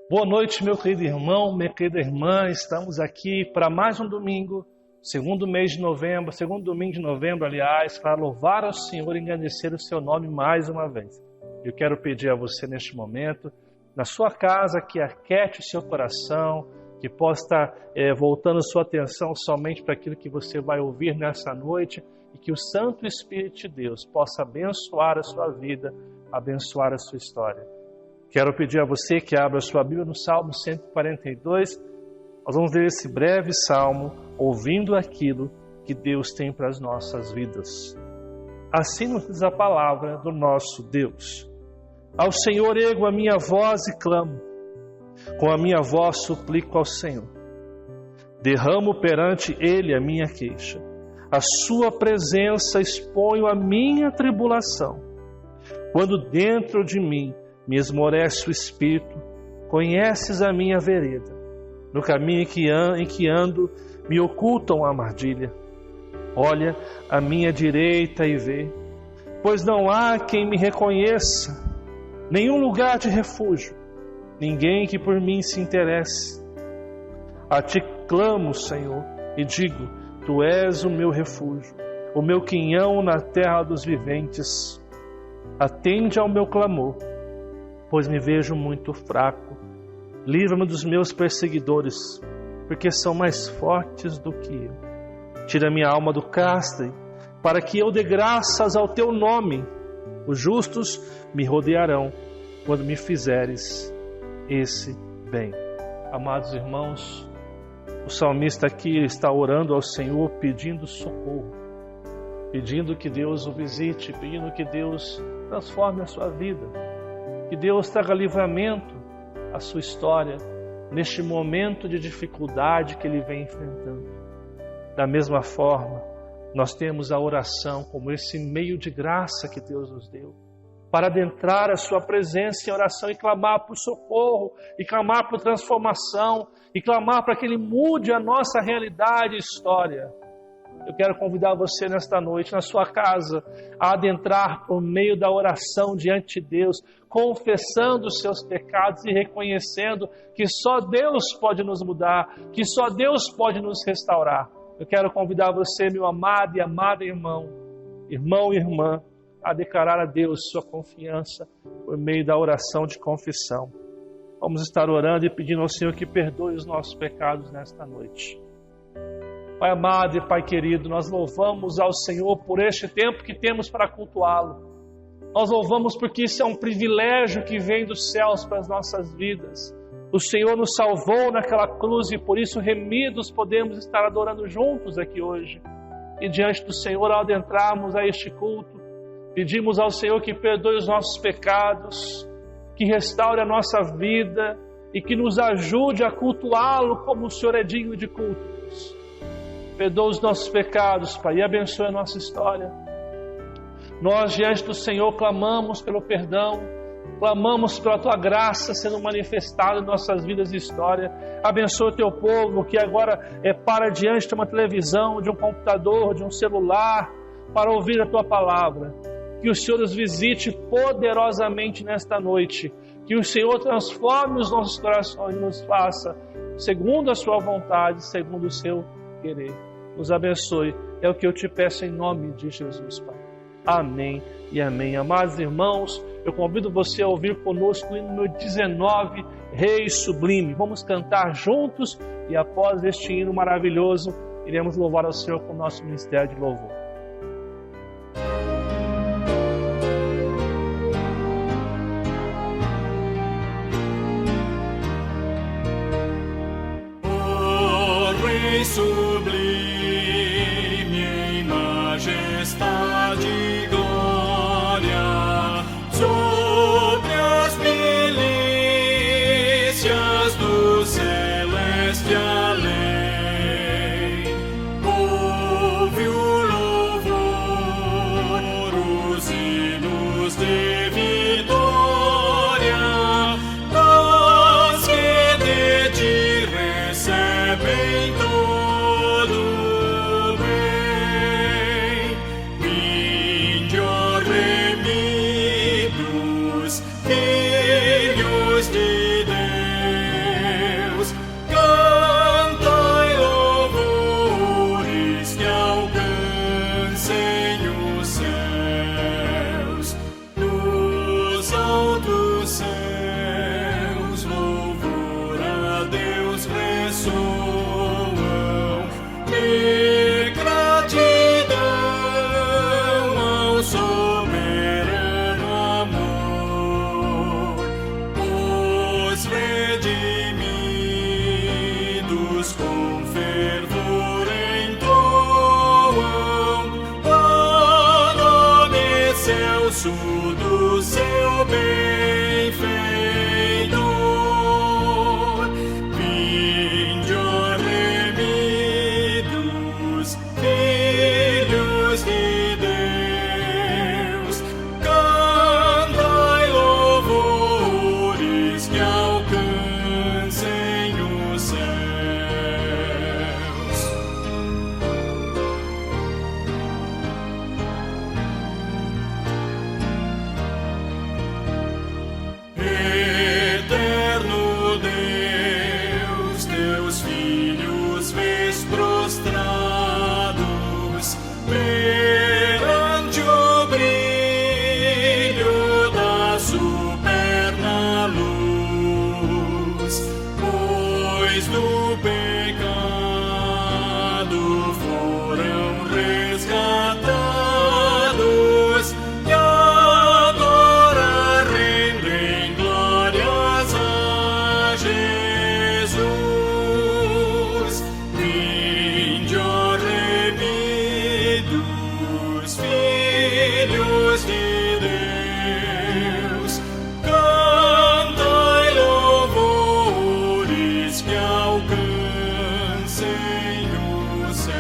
Boa noite, meu querido irmão, minha querida irmã. Estamos aqui para mais um domingo, segundo domingo de novembro, aliás, para louvar ao Senhor e engrandecer o seu nome mais uma vez. Eu quero pedir a você neste momento, na sua casa, que aquete o seu coração, que possa estar voltando sua atenção somente para aquilo que você vai ouvir nessa noite e que o Santo Espírito de Deus possa abençoar a sua vida, abençoar a sua história. Quero pedir a você que abra a sua Bíblia no Salmo 142. Nós vamos ler esse breve salmo, ouvindo aquilo que Deus tem para as nossas vidas. Assim nos diz a palavra do nosso Deus. Ao Senhor ergo a minha voz e clamo. Com a minha voz suplico ao Senhor. Derramo perante Ele a minha queixa. A sua presença exponho a minha tribulação. Quando dentro de mim me esmorece o espírito, conheces a minha vereda. No caminho em que ando, me ocultam a armadilha. Olha à minha direita e vê, pois não há quem me reconheça, nenhum lugar de refúgio, ninguém que por mim se interesse. A ti clamo, Senhor, e digo, tu és o meu refúgio, o meu quinhão na terra dos viventes. Atende ao meu clamor, pois me vejo muito fraco. Livra-me dos meus perseguidores, porque são mais fortes do que eu. Tira minha alma do cárcere, para que eu dê graças ao teu nome. Os justos me rodearão, quando me fizeres esse bem. Amados irmãos, o salmista aqui está orando ao Senhor, pedindo socorro, pedindo que Deus o visite, pedindo que Deus transforme a sua vida. Que Deus traga livramento à sua história neste momento de dificuldade que ele vem enfrentando. Da mesma forma, nós temos a oração como esse meio de graça que Deus nos deu para adentrar a sua presença em oração e clamar por socorro, e clamar por transformação, e clamar para que Ele mude a nossa realidade e história. Eu quero convidar você nesta noite, na sua casa, a adentrar por meio da oração diante de Deus, confessando os seus pecados e reconhecendo que só Deus pode nos mudar, que só Deus pode nos restaurar. Eu quero convidar você, meu amado e amada irmão e irmã, a declarar a Deus sua confiança por meio da oração de confissão. Vamos estar orando e pedindo ao Senhor que perdoe os nossos pecados nesta noite. Pai amado e Pai querido, nós louvamos ao Senhor por este tempo que temos para cultuá-lo. Nós louvamos porque isso é um privilégio que vem dos céus para as nossas vidas. O Senhor nos salvou naquela cruz e por isso remidos podemos estar adorando juntos aqui hoje. E diante do Senhor, ao adentrarmos a este culto, pedimos ao Senhor que perdoe os nossos pecados, que restaure a nossa vida e que nos ajude a cultuá-lo como o Senhor é digno de culto. Perdoa os nossos pecados, Pai, e abençoe a nossa história. Nós, diante do Senhor, clamamos pelo perdão, clamamos pela Tua graça sendo manifestada em nossas vidas e história. Abençoa o Teu povo que agora para diante de uma televisão, de um computador, de um celular, para ouvir a Tua palavra. Que o Senhor os visite poderosamente nesta noite. Que o Senhor transforme os nossos corações e nos faça segundo a Sua vontade, segundo o Seu querer. Nos abençoe, é o que eu te peço em nome de Jesus, Pai. Amém e amém. Amados irmãos, eu convido você a ouvir conosco o hino número 19, Rei Sublime. Vamos cantar juntos e após este hino maravilhoso, iremos louvar ao Senhor com o nosso ministério de louvor. Sublime em majestade e glória, sobre as milícias do celeste além, ouve o louvor, os hinos de vitória, nós que de ti recebem filhos de Deus. redimidos com fervor entoam o nome excelso do seu benfeitor. Vinde, ó remidos, filhos de Deus, cantai louvores que alcancem os céus. Eterno Deus, teus filhos vês prostrados perante o brilho da superna luz, pois do pecado foram resgatados e agora rendem glórias a Jesus. Vinde, ó remidos, filhos de Deus, cantai louvores que alcancem os céus.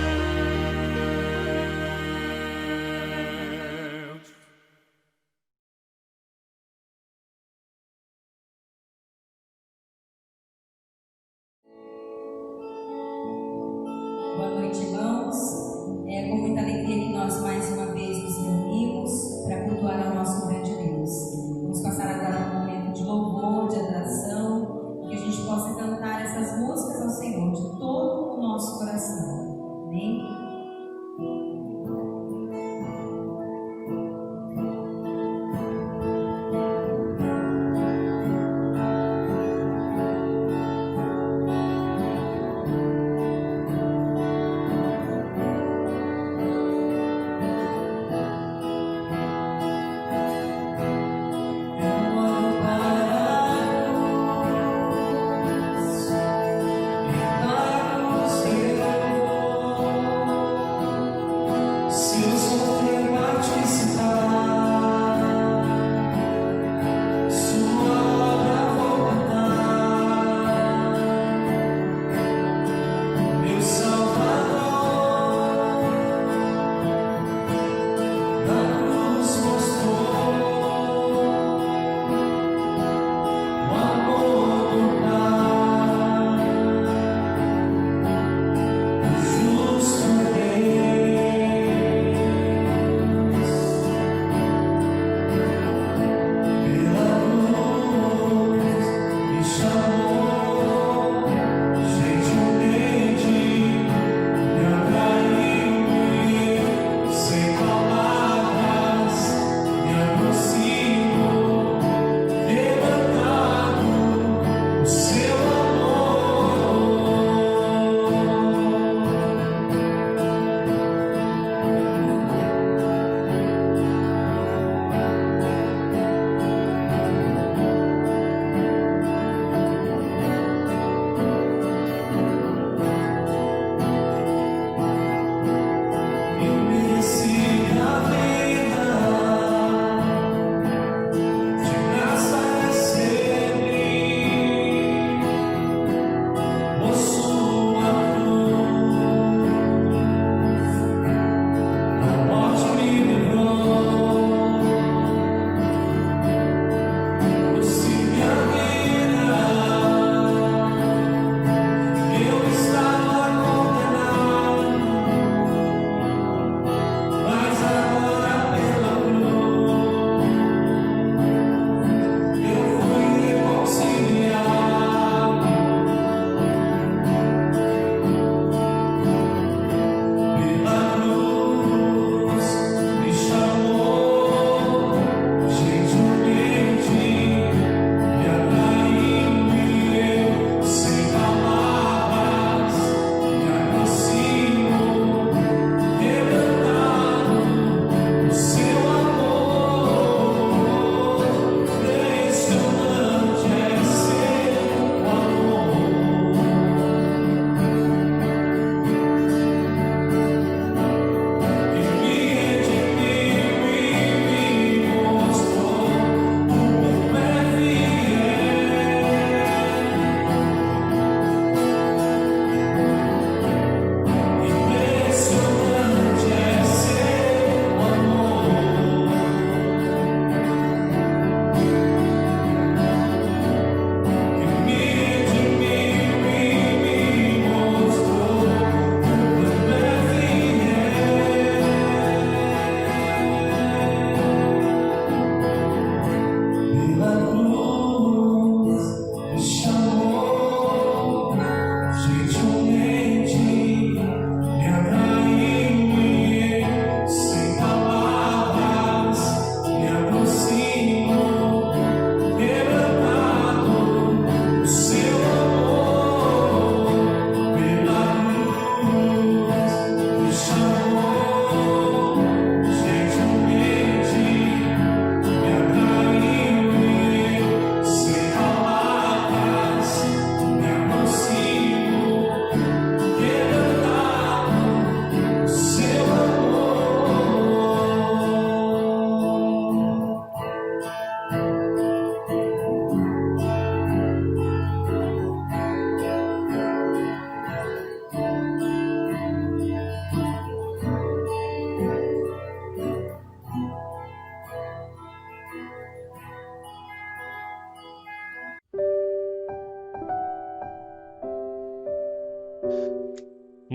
Boa noite, irmãos. É com muita alegria que nós mais uma vez nos reunimos para cultuar ao nosso grande Deus. Vamos passar agora um momento de louvor, de adoração, que a gente possa cantar essas músicas ao Senhor de todo o nosso coração. Amém?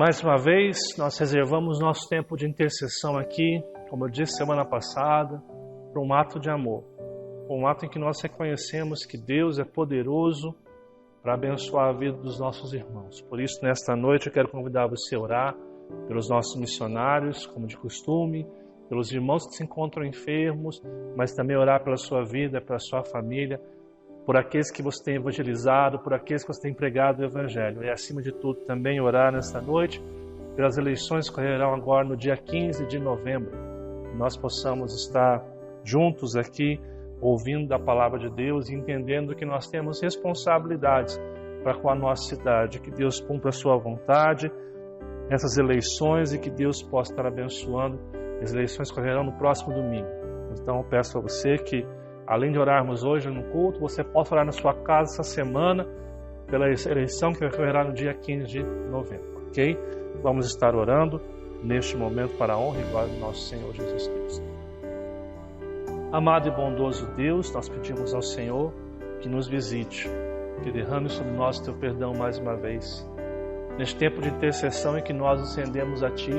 Mais uma vez, nós reservamos nosso tempo de intercessão aqui, como eu disse semana passada, para um ato de amor. Um ato em que nós reconhecemos que Deus é poderoso para abençoar a vida dos nossos irmãos. Por isso, nesta noite, eu quero convidar você a orar pelos nossos missionários, como de costume, pelos irmãos que se encontram enfermos, mas também orar pela sua vida, pela sua família, por aqueles que você tem evangelizado, por aqueles que você tem pregado o Evangelho. E, acima de tudo, também orar nesta noite pelas eleições que ocorrerão agora no dia 15 de novembro. Que nós possamos estar juntos aqui, ouvindo da palavra de Deus e entendendo que nós temos responsabilidades para com a nossa cidade. Que Deus cumpra a sua vontade nessas eleições e que Deus possa estar abençoando. As eleições ocorrerão no próximo domingo. Então, eu peço a você que, além de orarmos hoje no culto, você possa orar na sua casa essa semana pela eleição que ocorrerá no dia 15 de novembro, ok? Vamos estar orando neste momento para a honra e glória do nosso Senhor Jesus Cristo. Amado e bondoso Deus, nós pedimos ao Senhor que nos visite, que derrame sobre nós o teu perdão mais uma vez. Neste tempo de intercessão em que nós nos rendemos a Ti,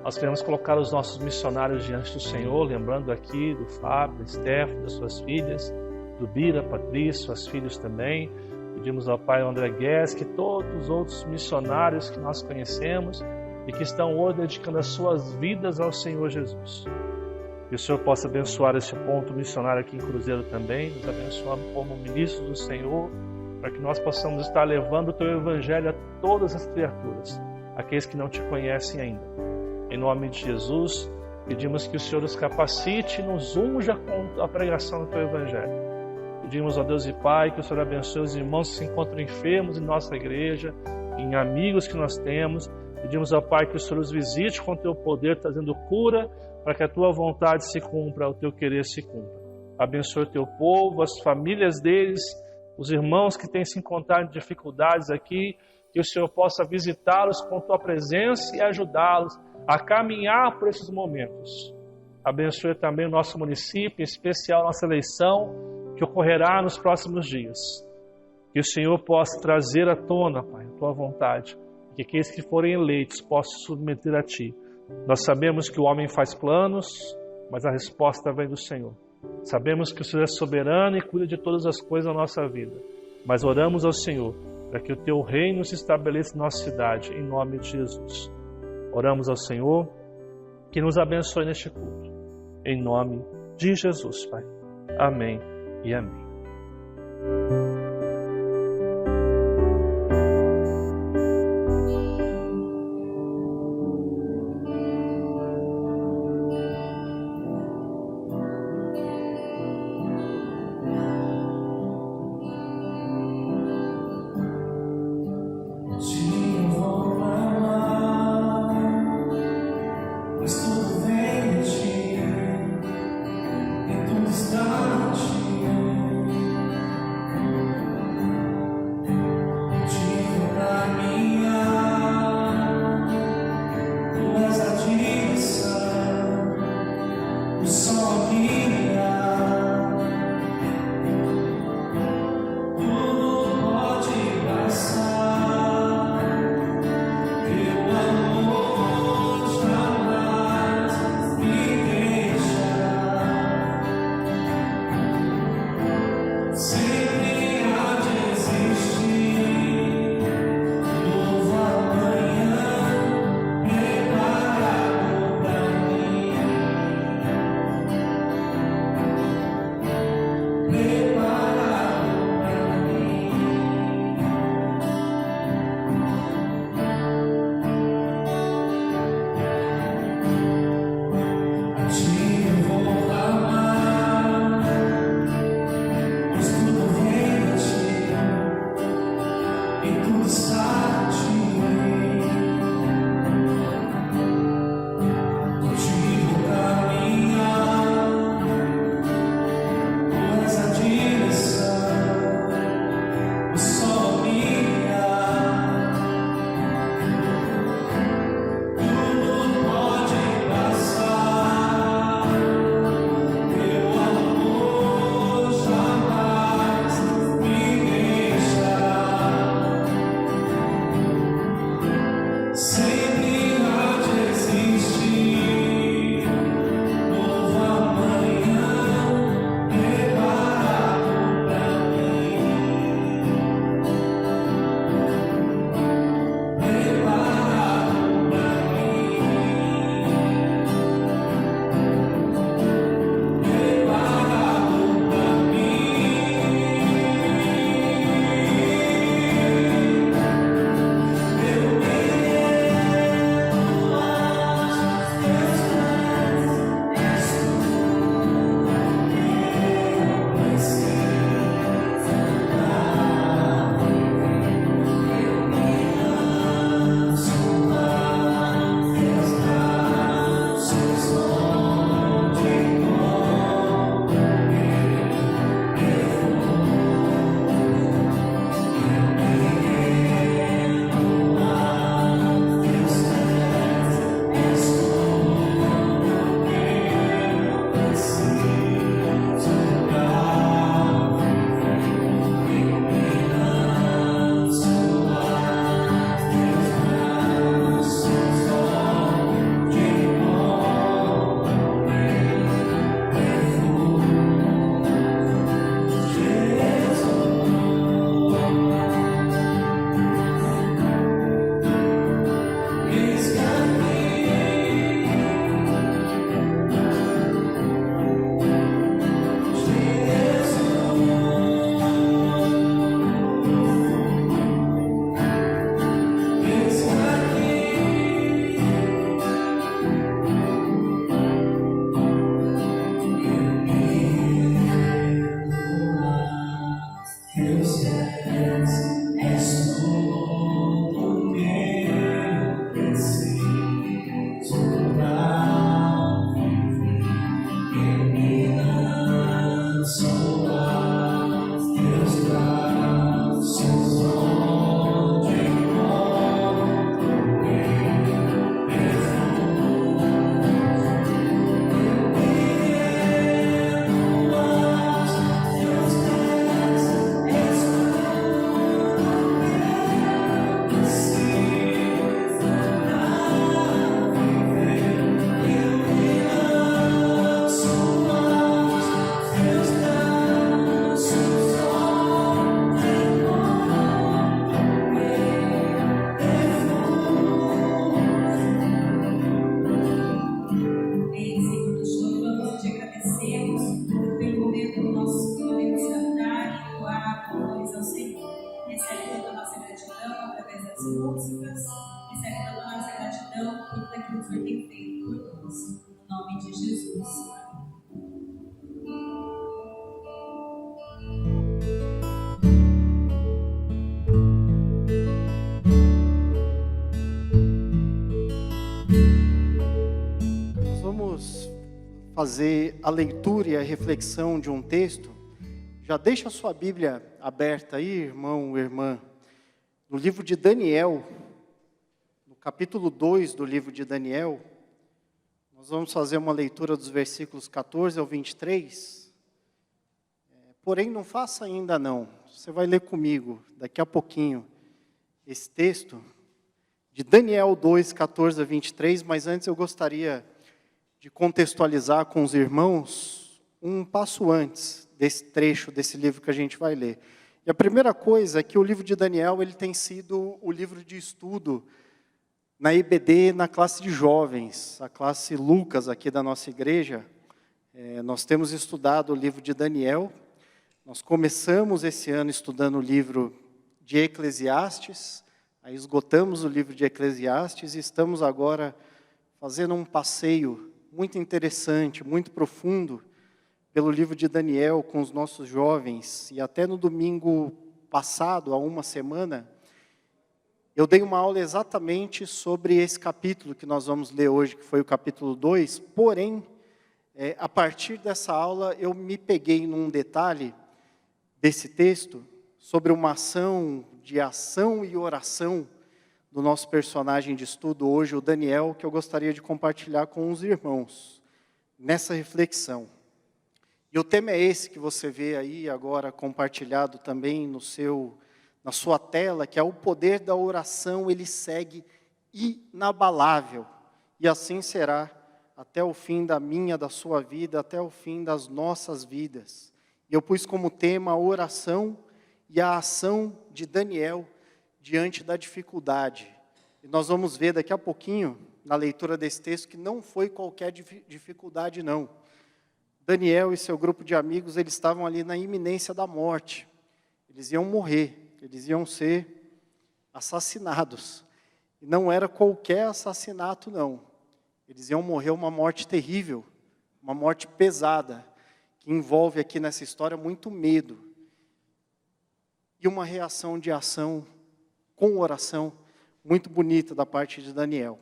nós queremos colocar os nossos missionários diante do Senhor, lembrando aqui do Fábio, da Stephanie, das suas filhas, do Bira, Patrícia, suas filhas também. Pedimos ao Pai André Guedes, que todos os outros missionários que nós conhecemos e que estão hoje dedicando as suas vidas ao Senhor Jesus. Que o Senhor possa abençoar esse ponto missionário aqui em Cruzeiro também, nos abençoando como ministros do Senhor, para que nós possamos estar levando o Teu Evangelho a todas as criaturas, aqueles que não Te conhecem ainda. Em nome de Jesus, pedimos que o Senhor nos capacite e nos unja com a pregação do Teu Evangelho. Pedimos ao Deus e Pai que o Senhor abençoe os irmãos que se encontram enfermos em nossa igreja, em amigos que nós temos. Pedimos ao Pai que o Senhor os visite com o Teu poder, trazendo cura, para que a Tua vontade se cumpra, o Teu querer se cumpra. Abençoe o Teu povo, as famílias deles, os irmãos que têm se encontrado em dificuldades aqui, que o Senhor possa visitá-los com Tua presença e ajudá-los a caminhar por esses momentos. Abençoe também o nosso município, em especial a nossa eleição, que ocorrerá nos próximos dias. Que o Senhor possa trazer à tona, Pai, a Tua vontade, que aqueles que forem eleitos possam se submeter a Ti. Nós sabemos que o homem faz planos, mas a resposta vem do Senhor. Sabemos que o Senhor é soberano e cuida de todas as coisas da nossa vida. Mas oramos ao Senhor para que o Teu reino se estabeleça na nossa cidade, em nome de Jesus. Oramos ao Senhor que nos abençoe neste culto. Em nome de Jesus, Pai. Amém e amém. Está em ti. Fazer a leitura e a reflexão de um texto. Já deixa a sua Bíblia aberta aí, irmão, irmã, no livro de Daniel, no capítulo 2 do livro de Daniel. Nós vamos fazer uma leitura dos versículos 14 ao 23. Porém, não faça ainda não. Você vai ler comigo daqui a pouquinho esse texto de Daniel 2, 14 a 23, mas antes eu gostaria de contextualizar com os irmãos um passo antes desse trecho, desse livro que a gente vai ler. E a primeira coisa é que o livro de Daniel ele tem sido o livro de estudo na IBD, na classe de jovens, a classe Lucas aqui da nossa igreja. Nós temos estudado o livro de Daniel. Nós começamos esse ano estudando o livro de Eclesiastes, aí esgotamos o livro de Eclesiastes e estamos agora fazendo um passeio muito interessante, muito profundo, pelo livro de Daniel com os nossos jovens. E até no domingo passado, há uma semana, eu dei uma aula exatamente sobre esse capítulo que nós vamos ler hoje, que foi o capítulo 2. Porém, a partir dessa aula, eu me peguei num detalhe desse texto, sobre uma ação e oração do nosso personagem de estudo hoje, o Daniel, que eu gostaria de compartilhar com os irmãos, nessa reflexão. E o tema é esse que você vê aí agora compartilhado também na sua tela, que é o poder da oração, ele segue inabalável. E assim será até o fim da sua vida, até o fim das nossas vidas. E eu pus como tema a oração e a ação de Daniel diante da dificuldade. E nós vamos ver daqui a pouquinho, na leitura desse texto, que não foi qualquer dificuldade, não. Daniel e seu grupo de amigos, eles estavam ali na iminência da morte. Eles iam morrer, eles iam ser assassinados. E não era qualquer assassinato, não. Eles iam morrer uma morte terrível, uma morte pesada, que envolve aqui nessa história muito medo. E uma reação de ação com oração muito bonita da parte de Daniel.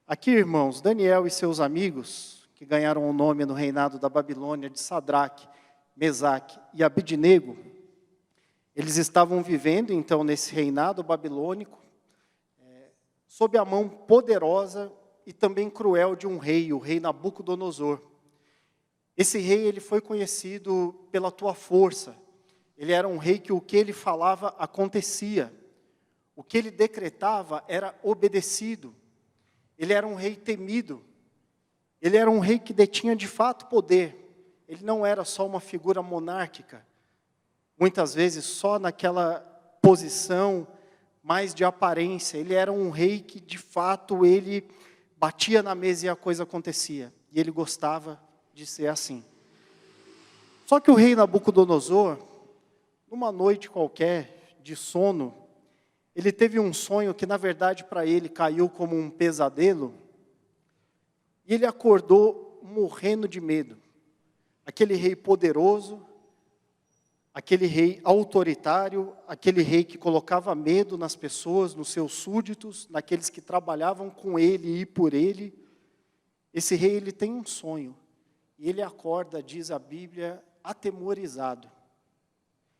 Aqui, irmãos, Daniel e seus amigos, que ganharam o nome no reinado da Babilônia de Sadraque, Mesaque e Abidnego, eles estavam vivendo, então, nesse reinado babilônico, sob a mão poderosa e também cruel de um rei, o rei Nabucodonosor. Esse rei, ele foi conhecido pela tua força. Ele era um rei que o que ele falava acontecia. O que ele decretava era obedecido. Ele era um rei temido. Ele era um rei que detinha de fato poder. Ele não era só uma figura monárquica. Muitas vezes só naquela posição mais de aparência. Ele era um rei que de fato ele batia na mesa e a coisa acontecia. E ele gostava de ser assim. Só que o rei Nabucodonosor, numa noite qualquer de sono, ele teve um sonho que, na verdade, para ele caiu como um pesadelo. E ele acordou morrendo de medo. Aquele rei poderoso, aquele rei autoritário, aquele rei que colocava medo nas pessoas, nos seus súditos, naqueles que trabalhavam com ele e por ele. Esse rei, ele tem um sonho, e ele acorda, diz a Bíblia, atemorizado.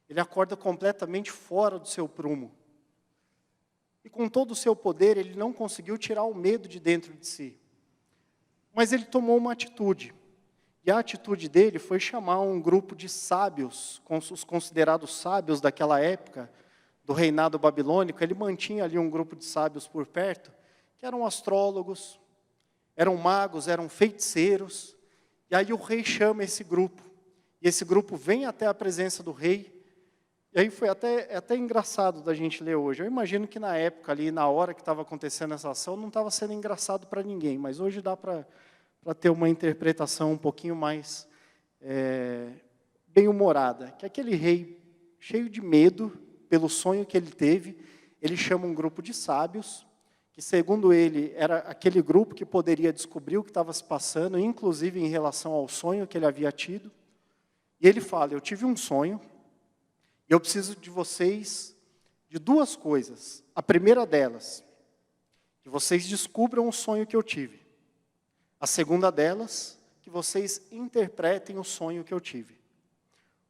Ele acorda completamente fora do seu prumo. E com todo o seu poder, ele não conseguiu tirar o medo de dentro de si. Mas ele tomou uma atitude. E a atitude dele foi chamar um grupo de sábios, os considerados sábios daquela época, do reinado babilônico. Ele mantinha ali um grupo de sábios por perto, que eram astrólogos, eram magos, eram feiticeiros. E aí o rei chama esse grupo. E esse grupo vem até a presença do rei. E aí foi até engraçado da gente ler hoje. Eu imagino que na época ali, na hora que estava acontecendo essa ação, não estava sendo engraçado para ninguém. Mas hoje dá para ter uma interpretação um pouquinho mais bem-humorada. Que aquele rei, cheio de medo pelo sonho que ele teve, ele chama um grupo de sábios, que segundo ele era aquele grupo que poderia descobrir o que estava se passando, inclusive em relação ao sonho que ele havia tido. E ele fala, eu tive um sonho, e eu preciso de vocês, de duas coisas. A primeira delas, que vocês descubram o sonho que eu tive. A segunda delas, que vocês interpretem o sonho que eu tive.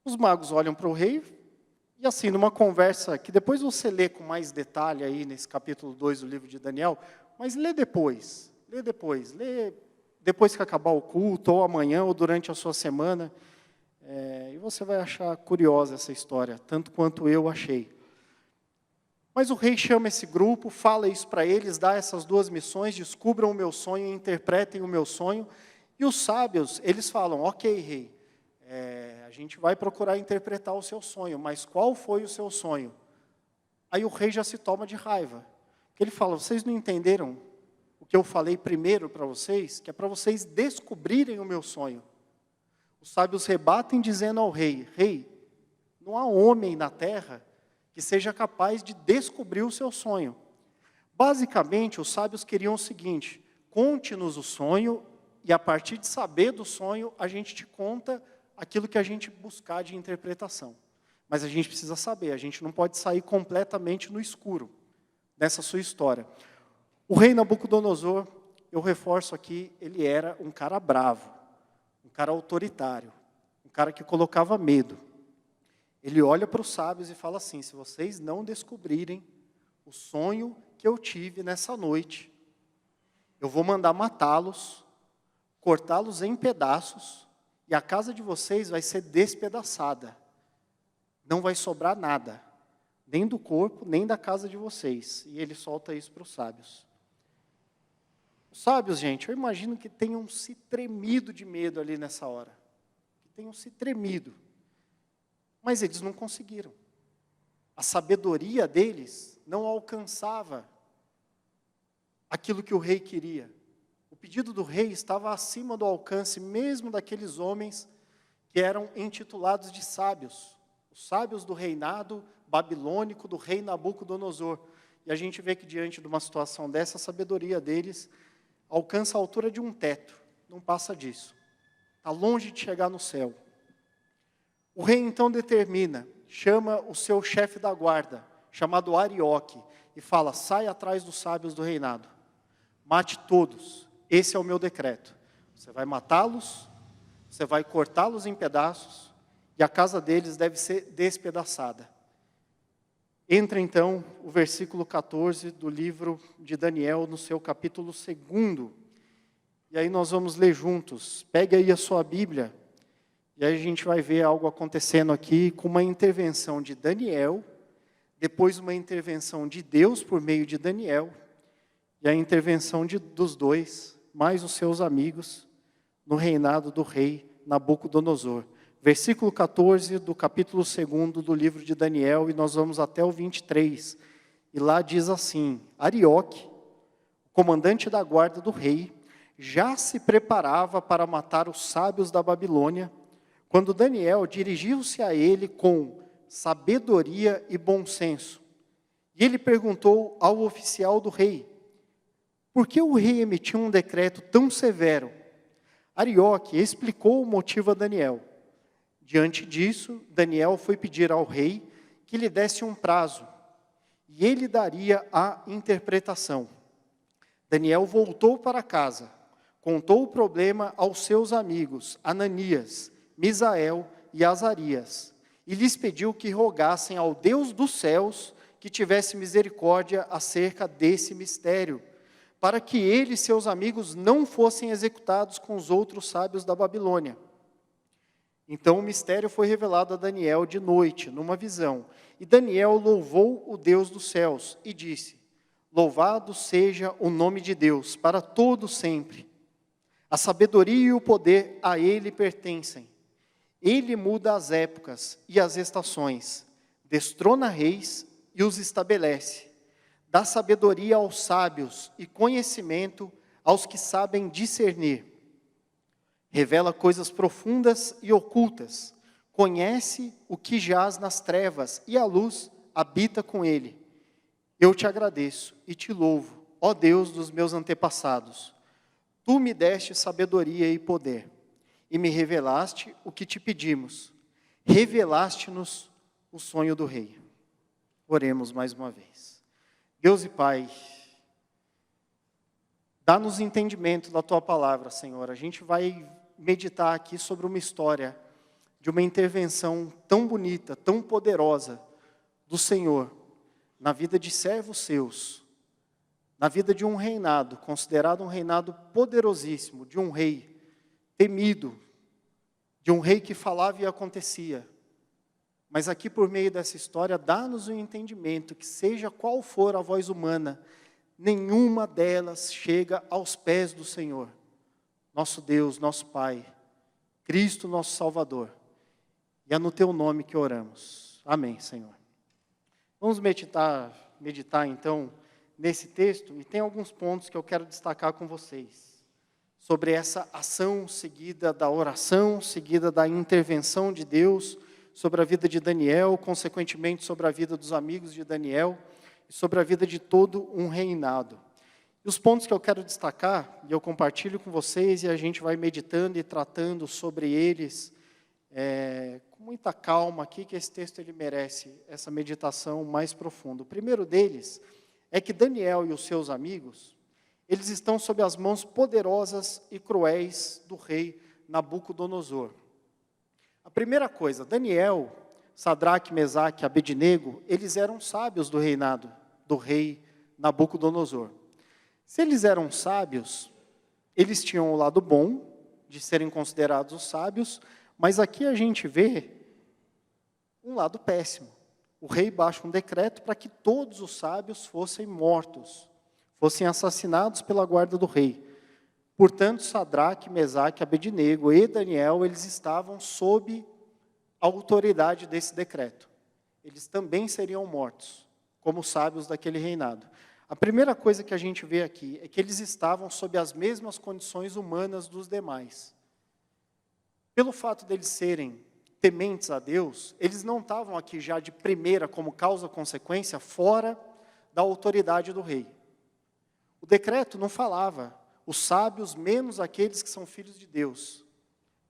Os magos olham para o rei, e assim, numa conversa, que depois você lê com mais detalhe aí, nesse capítulo 2 do livro de Daniel, mas lê depois que acabar o culto, ou amanhã, ou durante a sua semana, e você vai achar curiosa essa história, tanto quanto eu achei. Mas o rei chama esse grupo, fala isso para eles, dá essas duas missões, descubram o meu sonho, interpretem o meu sonho. E os sábios, eles falam, ok, rei, a gente vai procurar interpretar o seu sonho, mas qual foi o seu sonho? Aí o rei já se toma de raiva. Ele fala, vocês não entenderam o que eu falei primeiro para vocês? Que é para vocês descobrirem o meu sonho. Os sábios rebatem dizendo ao rei, rei, não há homem na terra que seja capaz de descobrir o seu sonho. Basicamente, os sábios queriam o seguinte, conte-nos o sonho e a partir de saber do sonho, a gente te conta aquilo que a gente buscar de interpretação. Mas a gente precisa saber, a gente não pode sair completamente no escuro dessa sua história. O rei Nabucodonosor, eu reforço aqui, ele era um cara bravo. Um cara autoritário, um cara que colocava medo. Ele olha para os sábios e fala assim, se vocês não descobrirem o sonho que eu tive nessa noite, eu vou mandar matá-los, cortá-los em pedaços, e a casa de vocês vai ser despedaçada. Não vai sobrar nada, nem do corpo, nem da casa de vocês. E ele solta isso para os sábios. Os sábios, gente, eu imagino que tenham se tremido de medo ali nessa hora. Que tenham se tremido. Mas eles não conseguiram. A sabedoria deles não alcançava aquilo que o rei queria. O pedido do rei estava acima do alcance mesmo daqueles homens que eram intitulados de sábios. Os sábios do reinado babilônico do rei Nabucodonosor. E a gente vê que diante de uma situação dessa, a sabedoria deles alcança a altura de um teto, não passa disso. Está longe de chegar no céu. O rei então determina, chama o seu chefe da guarda, chamado Arioque, e fala, sai atrás dos sábios do reinado. Mate todos, esse é o meu decreto. Você vai matá-los, você vai cortá-los em pedaços, e a casa deles deve ser despedaçada. Entra então o versículo 14 do livro de Daniel, no seu capítulo 2. E aí nós vamos ler juntos. Pegue aí a sua Bíblia. E aí a gente vai ver algo acontecendo aqui com uma intervenção de Daniel, depois uma intervenção de Deus por meio de Daniel, e a intervenção dos dois, mais os seus amigos, no reinado do rei Nabucodonosor. Versículo 14 do capítulo 2 do livro de Daniel, e nós vamos até o 23. E lá diz assim, Arioque, comandante da guarda do rei, já se preparava para matar os sábios da Babilônia, quando Daniel dirigiu-se a ele com sabedoria e bom senso. E ele perguntou ao oficial do rei, por que o rei emitiu um decreto tão severo? Arioque explicou o motivo a Daniel. Diante disso, Daniel foi pedir ao rei que lhe desse um prazo, e ele daria a interpretação. Daniel voltou para casa, contou o problema aos seus amigos, Ananias, Misael e Azarias, e lhes pediu que rogassem ao Deus dos céus que tivesse misericórdia acerca desse mistério, para que ele e seus amigos não fossem executados com os outros sábios da Babilônia. Então o mistério foi revelado a Daniel de noite, numa visão. E Daniel louvou o Deus dos céus e disse: louvado seja o nome de Deus, para todo sempre. A sabedoria e o poder a ele pertencem. Ele muda as épocas e as estações, destrona reis e os estabelece. Dá sabedoria aos sábios e conhecimento aos que sabem discernir. Revela coisas profundas e ocultas. Conhece o que jaz nas trevas e a luz habita com ele. Eu te agradeço e te louvo, ó Deus dos meus antepassados. Tu me deste sabedoria e poder, e me revelaste o que te pedimos. Revelaste-nos o sonho do rei. Oremos mais uma vez. Deus e Pai, dá-nos entendimento da Tua palavra, Senhor. A gente vai meditar aqui sobre uma história de uma intervenção tão bonita, tão poderosa do Senhor na vida de servos seus, na vida de um reinado, considerado um reinado poderosíssimo, de um rei temido, de um rei que falava e acontecia. Mas aqui por meio dessa história, dá-nos o entendimento que seja qual for a voz humana, nenhuma delas chega aos pés do Senhor. Nosso Deus, nosso Pai, Cristo, nosso Salvador. E é no Teu nome que oramos. Amém, Senhor. Vamos meditar então nesse texto, e tem alguns pontos que eu quero destacar com vocês. Sobre essa ação seguida da oração, seguida da intervenção de Deus, sobre a vida de Daniel, consequentemente sobre a vida dos amigos de Daniel, e sobre a vida de todo um reinado. E os pontos que eu quero destacar, e eu compartilho com vocês, e a gente vai meditando e tratando sobre eles, com muita calma aqui, que esse texto ele merece essa meditação mais profunda. O primeiro deles é que Daniel e os seus amigos, eles estão sob as mãos poderosas e cruéis do rei Nabucodonosor. A primeira coisa, Daniel, Sadraque, Mesaque e Abednego, eles eram sábios do reinado do rei Nabucodonosor. Se eles eram sábios, eles tinham o lado bom de serem considerados os sábios, mas aqui a gente vê um lado péssimo. O rei baixa um decreto para que todos os sábios fossem mortos, fossem assassinados pela guarda do rei. Portanto, Sadraque, Mesaque, Abednego e Daniel, eles estavam sob a autoridade desse decreto. Eles também seriam mortos, como sábios daquele reinado. A primeira coisa que a gente vê aqui é que eles estavam sob as mesmas condições humanas dos demais. Pelo fato deles serem tementes a Deus, eles não estavam aqui já de primeira, como causa-consequência, fora da autoridade do rei. O decreto não falava os sábios menos aqueles que são filhos de Deus.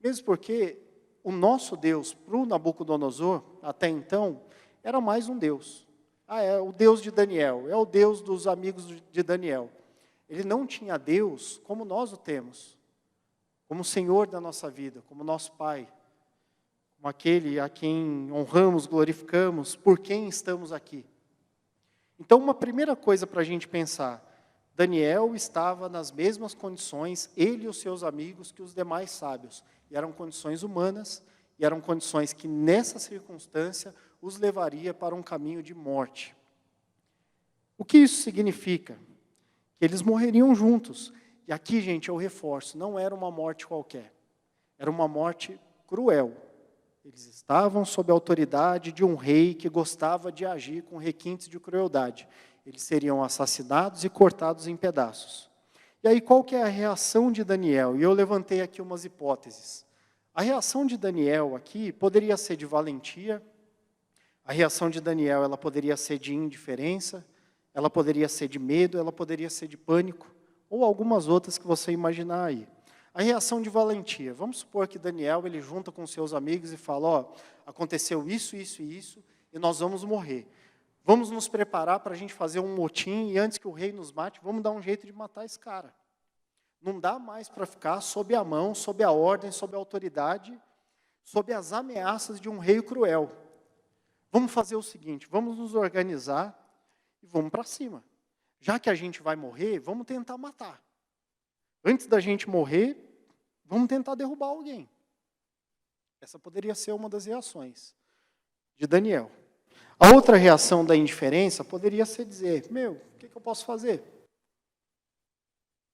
Mesmo porque o nosso Deus, para o Nabucodonosor, até então, era mais um Deus. É o Deus de Daniel, é o Deus dos amigos de Daniel. Ele não tinha Deus como nós o temos, como o Senhor da nossa vida, como nosso Pai, como aquele a quem honramos, glorificamos, por quem estamos aqui. Então, uma primeira coisa para a gente pensar, Daniel estava nas mesmas condições, ele e os seus amigos, que os demais sábios. E eram condições humanas, e eram condições que, nessa circunstância, os levaria para um caminho de morte. O que isso significa? Que eles morreriam juntos. E aqui, gente, eu reforço, não era uma morte qualquer. Era uma morte cruel. Eles estavam sob a autoridade de um rei que gostava de agir com requintes de crueldade. Eles seriam assassinados e cortados em pedaços. E aí, qual que é a reação de Daniel? E eu levantei aqui umas hipóteses. A reação de Daniel aqui poderia ser de valentia, a reação de Daniel ela poderia ser de indiferença, ela poderia ser de medo, ela poderia ser de pânico, ou algumas outras que você imaginar aí. A reação de valentia. Vamos supor que Daniel, ele junta com seus amigos e fala, ó, aconteceu isso, isso e isso, e nós vamos morrer. Vamos nos preparar para a gente fazer um motim, e antes que o rei nos mate, vamos dar um jeito de matar esse cara. Não dá mais para ficar sob a mão, sob a ordem, sob a autoridade, sob as ameaças de um rei cruel. Vamos fazer o seguinte, vamos nos organizar e vamos para cima. Já que a gente vai morrer, vamos tentar matar. Antes da gente morrer, vamos tentar derrubar alguém. Essa poderia ser uma das reações de Daniel. A outra reação da indiferença poderia ser dizer, o que eu posso fazer?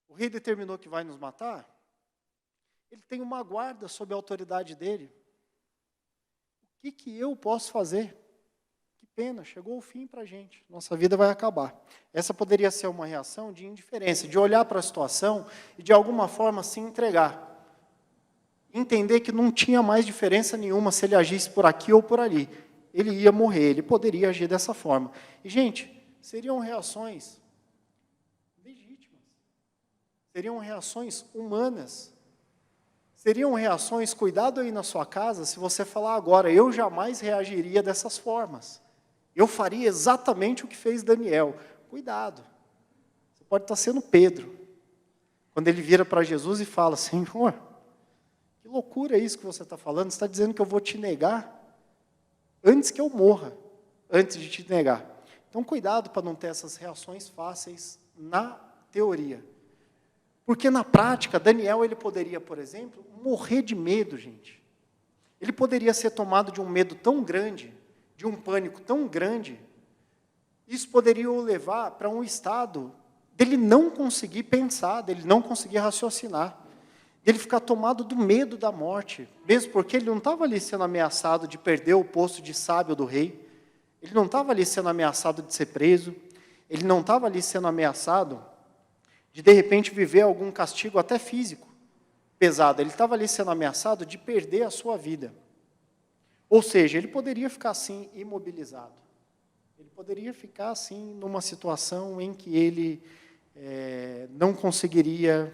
O rei determinou que vai nos matar? Ele tem uma guarda sob a autoridade dele. O que eu posso fazer? Que pena, chegou o fim para a gente. Nossa vida vai acabar. Essa poderia ser uma reação de indiferença, de olhar para a situação e de alguma forma se entregar. Entender que não tinha mais diferença nenhuma se ele agisse por aqui ou por ali. Ele ia morrer, ele poderia agir dessa forma. E, gente, seriam reações legítimas. Seriam reações humanas. Seriam reações, cuidado aí na sua casa, se você falar agora, eu jamais reagiria dessas formas. Eu faria exatamente o que fez Daniel. Cuidado. Você pode estar sendo Pedro. Quando ele vira para Jesus e fala, Senhor, que loucura é isso que você está falando? Você está dizendo que eu vou te negar antes que eu morra, antes de te negar. Então, cuidado para não ter essas reações fáceis na teoria. Porque na prática, Daniel, ele poderia, por exemplo, morrer de medo, gente. Ele poderia ser tomado de um medo tão grande, de um pânico tão grande, isso poderia o levar para um estado dele não conseguir pensar, dele não conseguir raciocinar, dele ficar tomado do medo da morte, mesmo porque ele não estava ali sendo ameaçado de perder o posto de sábio do rei, ele não estava ali sendo ameaçado de ser preso, ele não estava ali sendo ameaçado de repente, viver algum castigo até físico pesado. Ele estava ali sendo ameaçado de perder a sua vida. Ou seja, ele poderia ficar assim, imobilizado. Ele poderia ficar assim, numa situação em que ele não conseguiria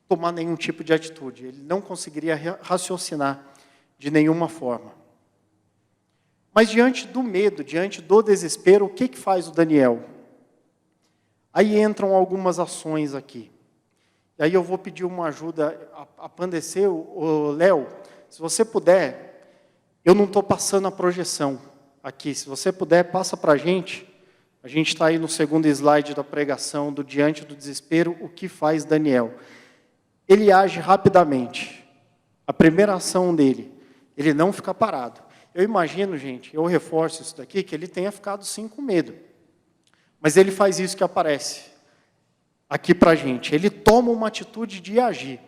tomar nenhum tipo de atitude. Ele não conseguiria raciocinar de nenhuma forma. Mas diante do medo, diante do desespero, o que faz o Daniel? Aí entram algumas ações aqui. E aí eu vou pedir uma ajuda a Pandecer, o Léo, se você puder, eu não estou passando a projeção aqui, se você puder, passa para a gente está aí no segundo slide da pregação, do diante do desespero, o que faz Daniel? Ele age rapidamente. A primeira ação dele, ele não fica parado. Eu imagino, gente, eu reforço isso daqui, que ele tenha ficado sim com medo. Mas ele faz isso que aparece aqui para a gente. Ele toma uma atitude de agir.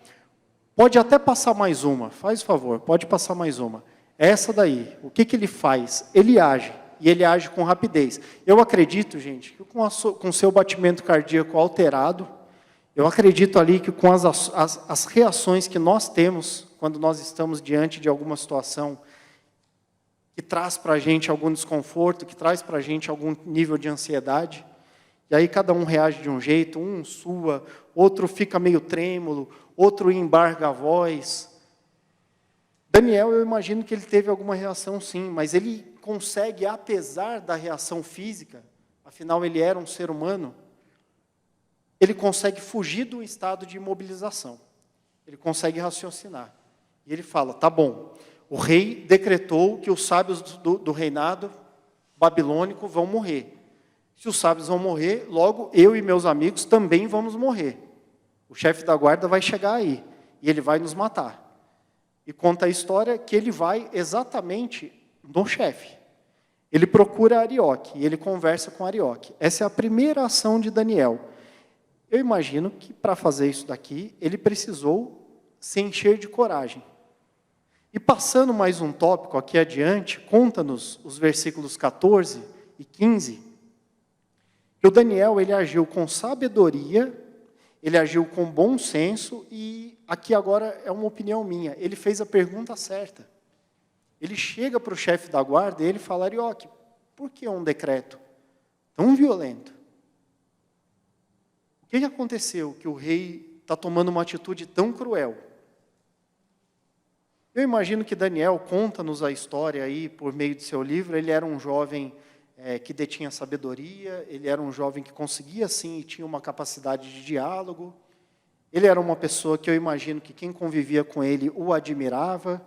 Pode até passar mais uma, faz o favor, pode passar mais uma. Essa daí, o que ele faz? Ele age, e ele age com rapidez. Eu acredito, gente, que com o seu batimento cardíaco alterado, eu acredito ali que com as reações que nós temos, quando nós estamos diante de alguma situação que traz para a gente algum desconforto, que traz para a gente algum nível de ansiedade, e aí cada um reage de um jeito, um sua, outro fica meio trêmulo, outro embarga a voz. Daniel, eu imagino que ele teve alguma reação sim, mas ele consegue, apesar da reação física, afinal ele era um ser humano, ele consegue fugir do estado de imobilização. Ele consegue raciocinar. E ele fala, tá bom, o rei decretou que os sábios do reinado babilônico vão morrer. Se os sábios vão morrer, logo eu e meus amigos também vamos morrer. O chefe da guarda vai chegar aí, e ele vai nos matar. E conta a história que ele vai exatamente no chefe. Ele procura Arioque, e ele conversa com Arioque. Essa é a primeira ação de Daniel. Eu imagino que para fazer isso daqui, ele precisou se encher de coragem. E passando mais um tópico aqui adiante, conta-nos os versículos 14 e 15, que o Daniel ele agiu com sabedoria, ele agiu com bom senso, e aqui agora é uma opinião minha, ele fez a pergunta certa. Ele chega para o chefe da guarda e ele fala, Arioque, por que um decreto tão violento? O que aconteceu que o rei está tomando uma atitude tão cruel. Eu imagino que Daniel, conta-nos a história aí por meio de seu livro, ele era um jovem que detinha sabedoria, ele era um jovem que conseguia sim e tinha uma capacidade de diálogo, ele era uma pessoa que eu imagino que quem convivia com ele o admirava,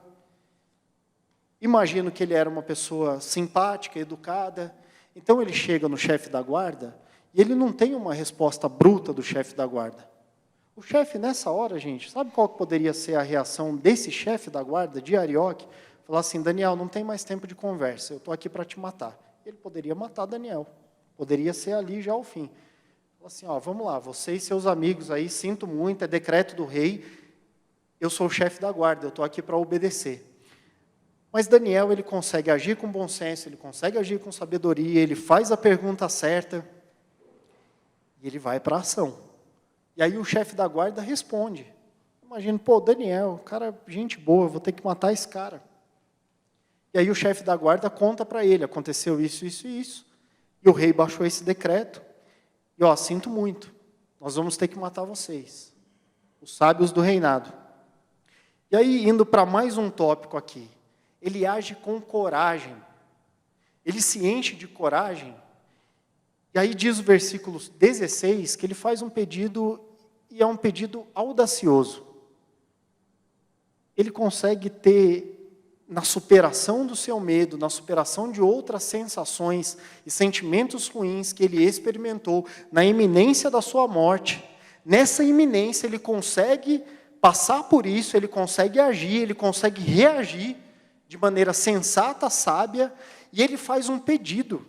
imagino que ele era uma pessoa simpática, educada, então ele chega no chefe da guarda e ele não tem uma resposta bruta do chefe da guarda. O chefe, nessa hora, gente, sabe qual poderia ser a reação desse chefe da guarda, de Arioque? Falar assim, Daniel, não tem mais tempo de conversa, eu estou aqui para te matar. Ele poderia matar Daniel, poderia ser ali já o fim. Falar assim, ó, vamos lá, você e seus amigos aí, sinto muito, é decreto do rei, eu sou o chefe da guarda, eu estou aqui para obedecer. Mas Daniel, ele consegue agir com bom senso, ele consegue agir com sabedoria, ele faz a pergunta certa, e ele vai para a ação. E aí o chefe da guarda responde. Imagina, pô, Daniel, cara, gente boa, vou ter que matar esse cara. E aí o chefe da guarda conta para ele, aconteceu isso, isso e isso. E o rei baixou esse decreto. E ó, sinto muito, nós vamos ter que matar vocês, os sábios do reinado. E aí, indo para mais um tópico aqui, ele age com coragem. Ele se enche de coragem. E aí diz o versículo 16 que ele faz um pedido, e é um pedido audacioso. Ele consegue ter, na superação do seu medo, na superação de outras sensações e sentimentos ruins que ele experimentou, na iminência da sua morte, nessa iminência ele consegue passar por isso, ele consegue agir, ele consegue reagir de maneira sensata, sábia, e ele faz um pedido.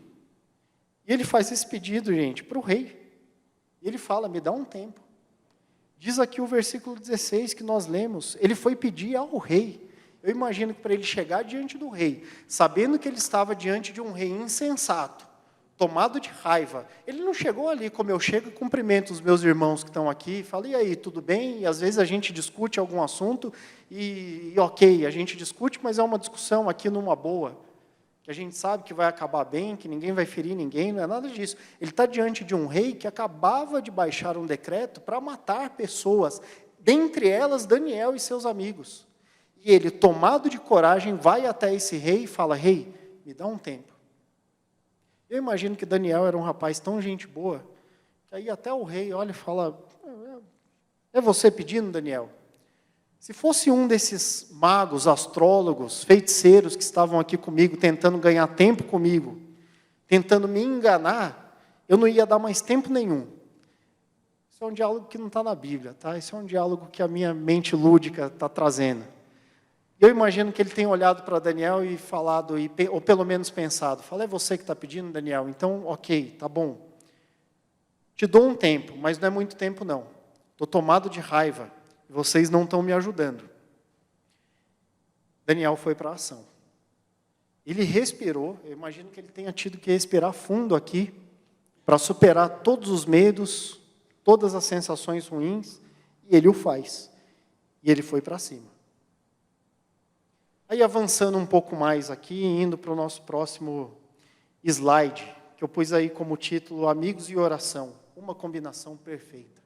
E ele faz esse pedido, gente, para o rei. E ele fala, me dá um tempo. Diz aqui o versículo 16 que nós lemos, ele foi pedir ao rei. Eu imagino que para ele chegar diante do rei, sabendo que ele estava diante de um rei insensato, tomado de raiva, ele não chegou ali como eu chego e cumprimento os meus irmãos que estão aqui, falo, e aí, tudo bem? E às vezes a gente discute algum assunto, e ok, a gente discute, mas é uma discussão aqui numa boa, que a gente sabe que vai acabar bem, que ninguém vai ferir ninguém, não é nada disso. Ele está diante de um rei que acabava de baixar um decreto para matar pessoas, dentre elas Daniel e seus amigos. E ele, tomado de coragem, vai até esse rei e fala, rei, me dá um tempo. Eu imagino que Daniel era um rapaz tão gente boa, que aí até o rei olha e fala, é você pedindo, Daniel? Se fosse um desses magos, astrólogos, feiticeiros que estavam aqui comigo, tentando ganhar tempo comigo, tentando me enganar, eu não ia dar mais tempo nenhum. Isso é um diálogo que não está na Bíblia, tá? Isso é um diálogo que a minha mente lúdica está trazendo. Eu imagino que ele tenha olhado para Daniel e falado, ou pelo menos pensado, fala, é você que está pedindo, Daniel? Então, ok, tá bom. Te dou um tempo, mas não é muito tempo não. Estou tomado de raiva. Vocês não estão me ajudando. Daniel foi para a ação. Ele respirou, eu imagino que ele tenha tido que respirar fundo aqui, para superar todos os medos, todas as sensações ruins, e ele o faz. E ele foi para cima. Aí avançando um pouco mais aqui, indo para o nosso próximo slide, que eu pus aí como título, Amigos e Oração, uma combinação perfeita.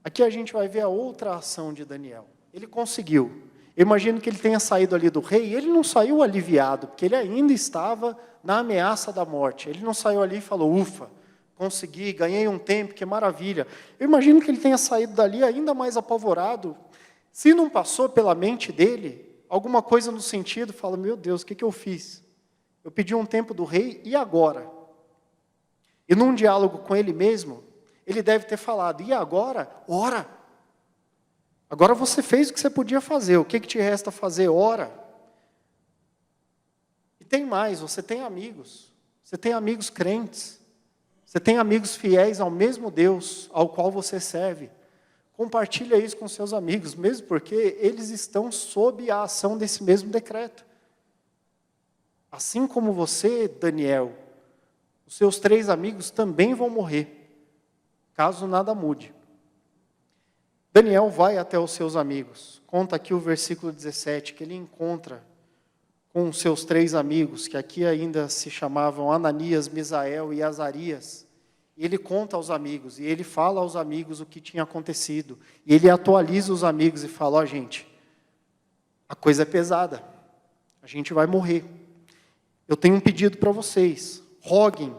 Aqui a gente vai ver a outra ação de Daniel. Ele conseguiu. Eu imagino que ele tenha saído ali do rei, e ele não saiu aliviado, porque ele ainda estava na ameaça da morte. Ele não saiu ali e falou, ufa, consegui, ganhei um tempo, que maravilha. Eu imagino que ele tenha saído dali ainda mais apavorado. Se não passou pela mente dele, alguma coisa no sentido, fala, meu Deus, o que eu fiz? Eu pedi um tempo do rei, e agora? E num diálogo com ele mesmo, ele deve ter falado, e agora? Ora! Agora você fez o que você podia fazer, o que te resta fazer? Ora! E tem mais, você tem amigos crentes, você tem amigos fiéis ao mesmo Deus ao qual você serve. Compartilha isso com seus amigos, mesmo porque eles estão sob a ação desse mesmo decreto. Assim como você, Daniel, os seus 3 amigos também vão morrer, caso nada mude. Daniel vai até os seus amigos. Conta aqui o versículo 17, que ele encontra com os seus 3 amigos, que aqui ainda se chamavam Ananias, Misael e Azarias. E ele conta aos amigos, e ele fala aos amigos o que tinha acontecido. E ele atualiza os amigos e fala, ó gente, a coisa é pesada, a gente vai morrer. Eu tenho um pedido para vocês, roguem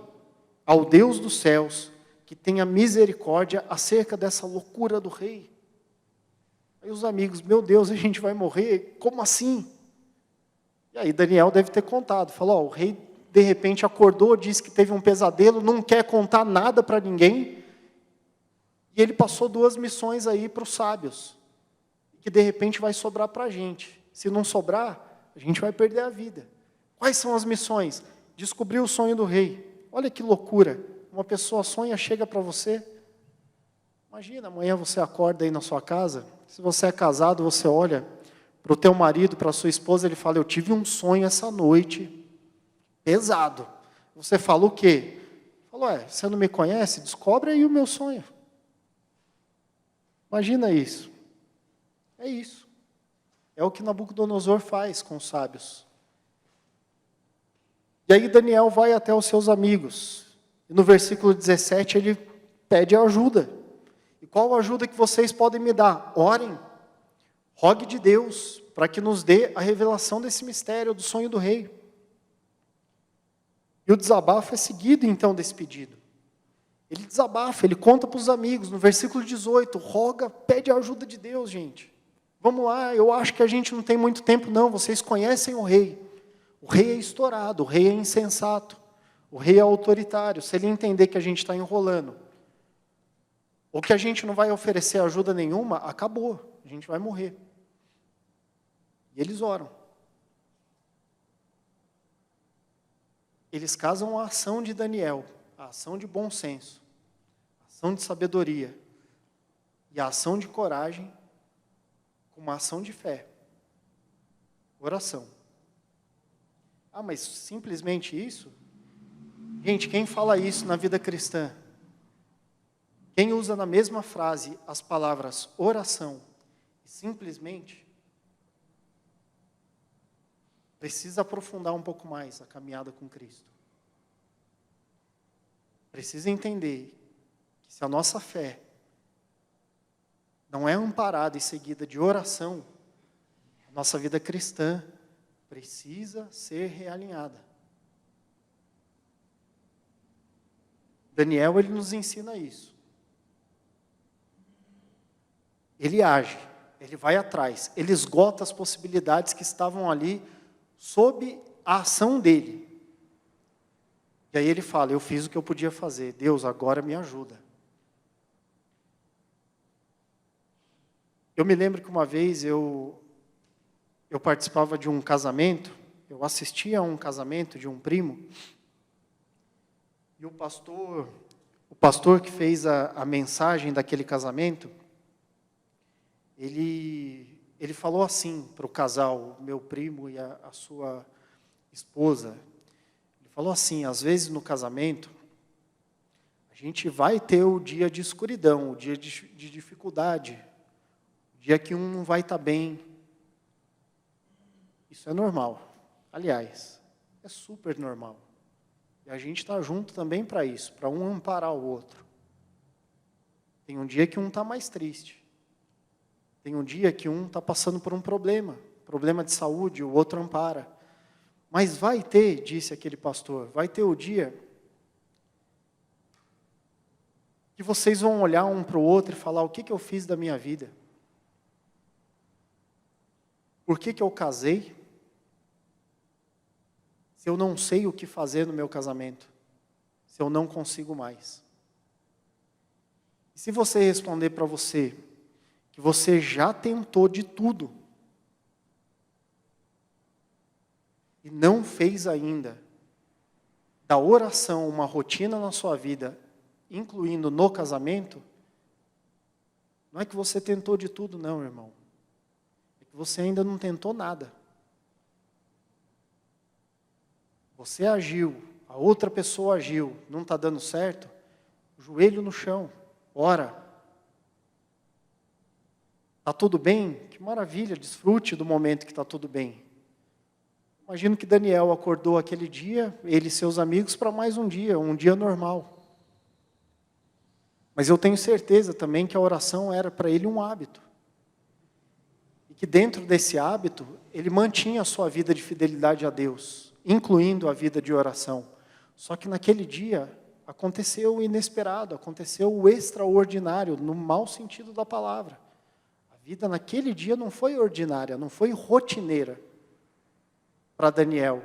ao Deus dos céus que tenha misericórdia acerca dessa loucura do rei. Aí os amigos, meu Deus, a gente vai morrer? Como assim? E aí Daniel deve ter contado, falou, ó, o rei de repente acordou, disse que teve um pesadelo, não quer contar nada para ninguém, e ele passou 2 missões aí para os sábios, que de repente vai sobrar para a gente. Se não sobrar, a gente vai perder a vida. Quais são as missões? Descobrir o sonho do rei. Olha que loucura, uma pessoa sonha, chega para você. Imagina, amanhã você acorda aí na sua casa, se você é casado, você olha para o teu marido, para a sua esposa, ele fala, eu tive um sonho essa noite, pesado. Você fala o quê? Falou, você não me conhece? Descobre aí o meu sonho. Imagina isso. É isso. É o que Nabucodonosor faz com os sábios. E aí Daniel vai até os seus amigos. E no versículo 17 ele pede ajuda. E qual ajuda que vocês podem me dar? Orem. Rogue de Deus para que nos dê a revelação desse mistério do sonho do rei. E o desabafo é seguido, então, desse pedido. Ele desabafa, ele conta para os amigos. No versículo 18, roga, pede a ajuda de Deus, gente. Vamos lá, eu acho que a gente não tem muito tempo, não. Vocês conhecem o rei. O rei é estourado, o rei é insensato. O rei é autoritário. Se ele entender que a gente está enrolando, ou que a gente não vai oferecer ajuda nenhuma, acabou. A gente vai morrer. E eles oram. Eles casam a ação de Daniel, a ação de bom senso, a ação de sabedoria e a ação de coragem com uma ação de fé, oração. Ah, mas simplesmente isso? Gente, quem fala isso na vida cristã? Quem usa na mesma frase as palavras oração e simplesmente precisa aprofundar um pouco mais a caminhada com Cristo. Precisa entender que se a nossa fé não é amparada e seguida de oração, a nossa vida cristã precisa ser realinhada. Daniel, ele nos ensina isso. Ele age, ele vai atrás, ele esgota as possibilidades que estavam ali sob a ação dele. E aí ele fala, eu fiz o que eu podia fazer, Deus, agora me ajuda. Eu me lembro que uma vez eu participava de um casamento, eu assistia a um casamento de um primo, e o pastor que fez a mensagem daquele casamento, ele falou assim para o casal, meu primo e a sua esposa. Ele falou assim, às vezes no casamento, a gente vai ter o dia de escuridão, o dia de dificuldade, o dia que um não vai estar bem. Isso é normal. Aliás, é super normal. E a gente está junto também para isso, para um amparar o outro. Tem um dia que um está mais triste. Tem um dia que um está passando por um problema de saúde, o outro ampara. Mas vai ter, disse aquele pastor, vai ter o dia que vocês vão olhar um para o outro e falar, o que eu fiz da minha vida? Por que eu casei? Se eu não sei o que fazer no meu casamento, se eu não consigo mais. E se você responder para você, que você já tentou de tudo, e não fez ainda da oração uma rotina na sua vida, incluindo no casamento, não é que você tentou de tudo não, irmão. É que você ainda não tentou nada. Você agiu, a outra pessoa agiu, não está dando certo, joelho no chão, ora. Está tudo bem? Que maravilha, desfrute do momento que está tudo bem. Imagino que Daniel acordou aquele dia, ele e seus amigos, para mais um dia normal. Mas eu tenho certeza também que a oração era para ele um hábito. E que dentro desse hábito, ele mantinha a sua vida de fidelidade a Deus, incluindo a vida de oração. Só que naquele dia, aconteceu o inesperado, aconteceu o extraordinário, no mau sentido da palavra. A vida naquele dia não foi ordinária, não foi rotineira para Daniel.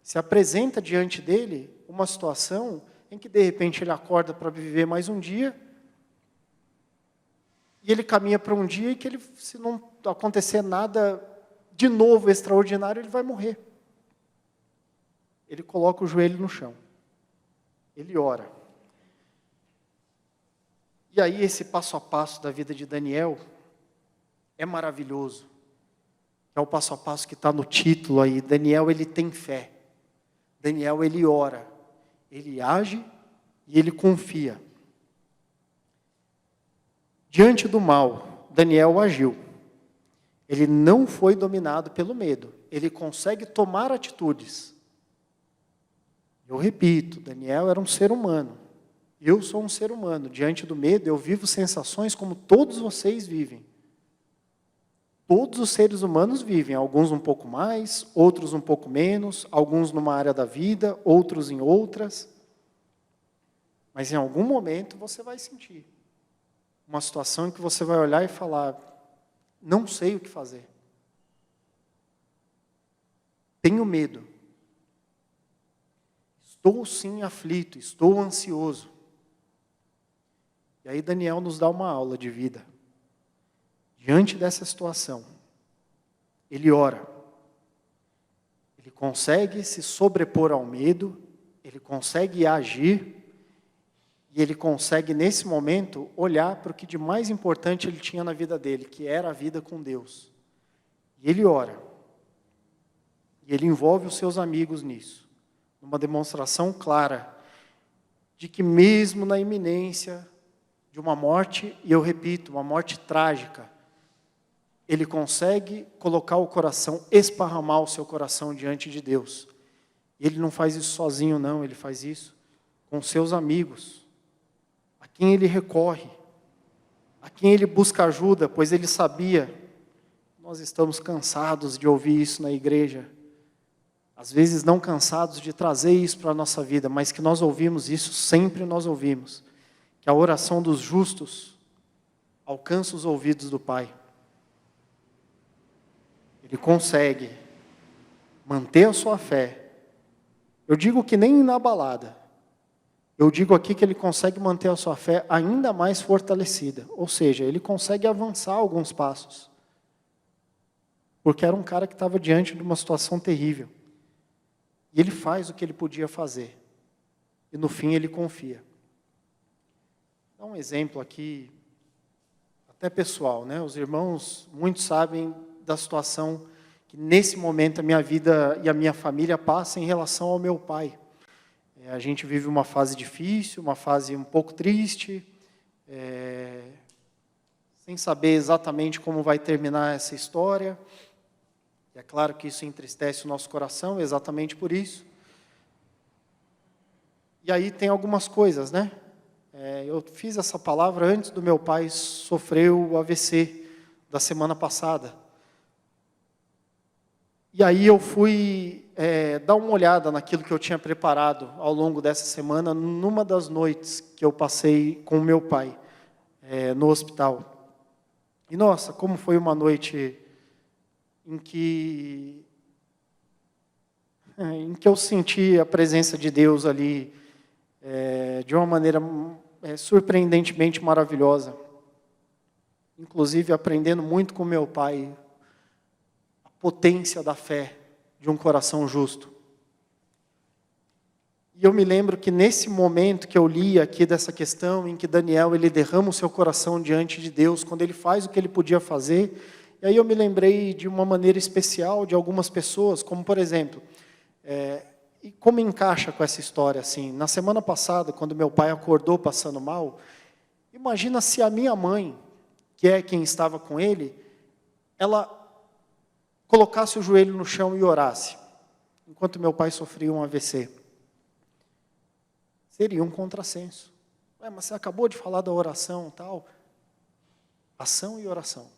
Se apresenta diante dele uma situação em que de repente ele acorda para viver mais um dia, e ele caminha para um dia em que ele, se não acontecer nada de novo extraordinário, ele vai morrer. Ele coloca o joelho no chão. Ele ora. E aí esse passo a passo da vida de Daniel é maravilhoso. É o passo a passo que está no título aí. Daniel, ele tem fé. Daniel, ele ora. Ele age e ele confia. Diante do mal, Daniel agiu. Ele não foi dominado pelo medo. Ele consegue tomar atitudes. Eu repito, Daniel era um ser humano. Eu sou um ser humano. Diante do medo, eu vivo sensações como todos vocês vivem. Todos os seres humanos vivem, alguns um pouco mais, outros um pouco menos, alguns numa área da vida, outros em outras. Mas em algum momento você vai sentir uma situação em que você vai olhar e falar, não sei o que fazer. Tenho medo. Estou sim aflito, estou ansioso. E aí Daniel nos dá uma aula de vida. Diante dessa situação, ele ora. Ele consegue se sobrepor ao medo, ele consegue agir, e ele consegue, nesse momento, olhar para o que de mais importante ele tinha na vida dele, que era a vida com Deus. E ele ora. E ele envolve os seus amigos nisso. Numa demonstração clara de que mesmo na iminência de uma morte, e eu repito, uma morte trágica, ele consegue colocar o coração, esparramar o seu coração diante de Deus. E ele não faz isso sozinho, não, ele faz isso com seus amigos, a quem ele recorre, a quem ele busca ajuda, pois ele sabia, nós estamos cansados de ouvir isso na igreja, às vezes não cansados de trazer isso para a nossa vida, mas que nós ouvimos isso, sempre nós ouvimos, que a oração dos justos alcança os ouvidos do Pai. Ele consegue manter a sua fé. Eu digo que nem inabalada. Eu digo aqui que ele consegue manter a sua fé ainda mais fortalecida. Ou seja, ele consegue avançar alguns passos. Porque era um cara que estava diante de uma situação terrível. E ele faz o que ele podia fazer. E no fim ele confia. Dá um exemplo aqui, até pessoal, né? Os irmãos, muitos sabem da situação que nesse momento a minha vida e a minha família passa em relação ao meu pai. A gente vive uma fase difícil, uma fase um pouco triste, sem saber exatamente como vai terminar essa história. É claro que isso entristece o nosso coração, exatamente por isso. E aí tem algumas coisas, né? Eu fiz essa palavra antes do meu pai sofrer o AVC da semana passada. E aí eu fui dar uma olhada naquilo que eu tinha preparado ao longo dessa semana, numa das noites que eu passei com o meu pai no hospital. E nossa, como foi uma noite em que eu senti a presença de Deus ali de uma maneira surpreendentemente maravilhosa. Inclusive aprendendo muito com meu pai a potência da fé de um coração justo. E eu me lembro que nesse momento que eu li aqui dessa questão, em que Daniel ele derrama o seu coração diante de Deus, quando ele faz o que ele podia fazer, e aí eu me lembrei de uma maneira especial de algumas pessoas, como por exemplo, e como encaixa com essa história assim, na semana passada, quando meu pai acordou passando mal, imagina se a minha mãe, que é quem estava com ele, ela colocasse o joelho no chão e orasse, enquanto meu pai sofria um AVC. Seria um contrassenso. Mas você acabou de falar da oração e tal. Ação e oração.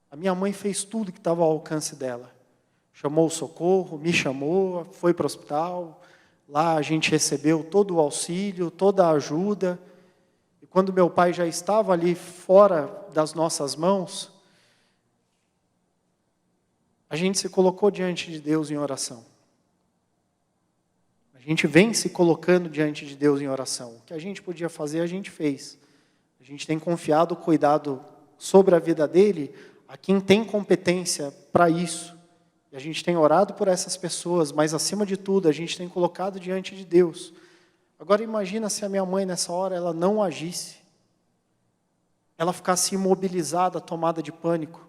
A minha mãe fez tudo que estava ao alcance dela. Chamou o socorro, me chamou, foi para o hospital. Lá a gente recebeu todo o auxílio, toda a ajuda. E quando meu pai já estava ali fora das nossas mãos, a gente se colocou diante de Deus em oração. A gente vem se colocando diante de Deus em oração. O que a gente podia fazer, a gente fez. A gente tem confiado o cuidado sobre a vida dele a quem tem competência para isso. E a gente tem orado por essas pessoas, mas acima de tudo, a gente tem colocado diante de Deus. Agora imagina se a minha mãe nessa hora, ela não agisse. Ela ficasse imobilizada, tomada de pânico.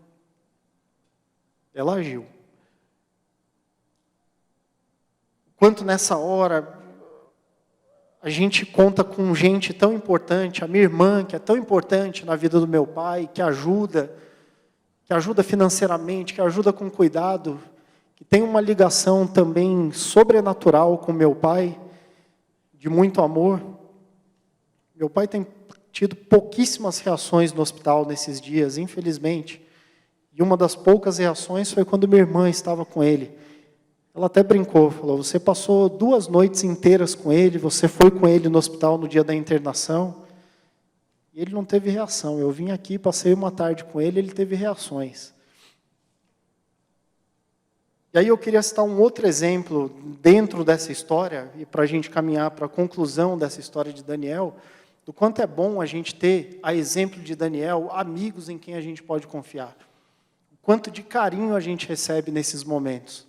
Ela agiu. Quanto nessa hora, a gente conta com gente tão importante, a minha irmã, que é tão importante na vida do meu pai, que ajuda financeiramente, que ajuda com cuidado, que tem uma ligação também sobrenatural com meu pai, de muito amor. Meu pai tem tido pouquíssimas reações no hospital nesses dias, infelizmente. E uma das poucas reações foi quando minha irmã estava com ele. Ela até brincou, falou, você passou 2 noites inteiras com ele, você foi com ele no hospital no dia da internação, e ele não teve reação. Eu vim aqui, passei uma tarde com ele, ele teve reações. E aí eu queria citar um outro exemplo dentro dessa história, e para a gente caminhar para a conclusão dessa história de Daniel, do quanto é bom a gente ter, a exemplo de Daniel, amigos em quem a gente pode confiar. O quanto de carinho a gente recebe nesses momentos.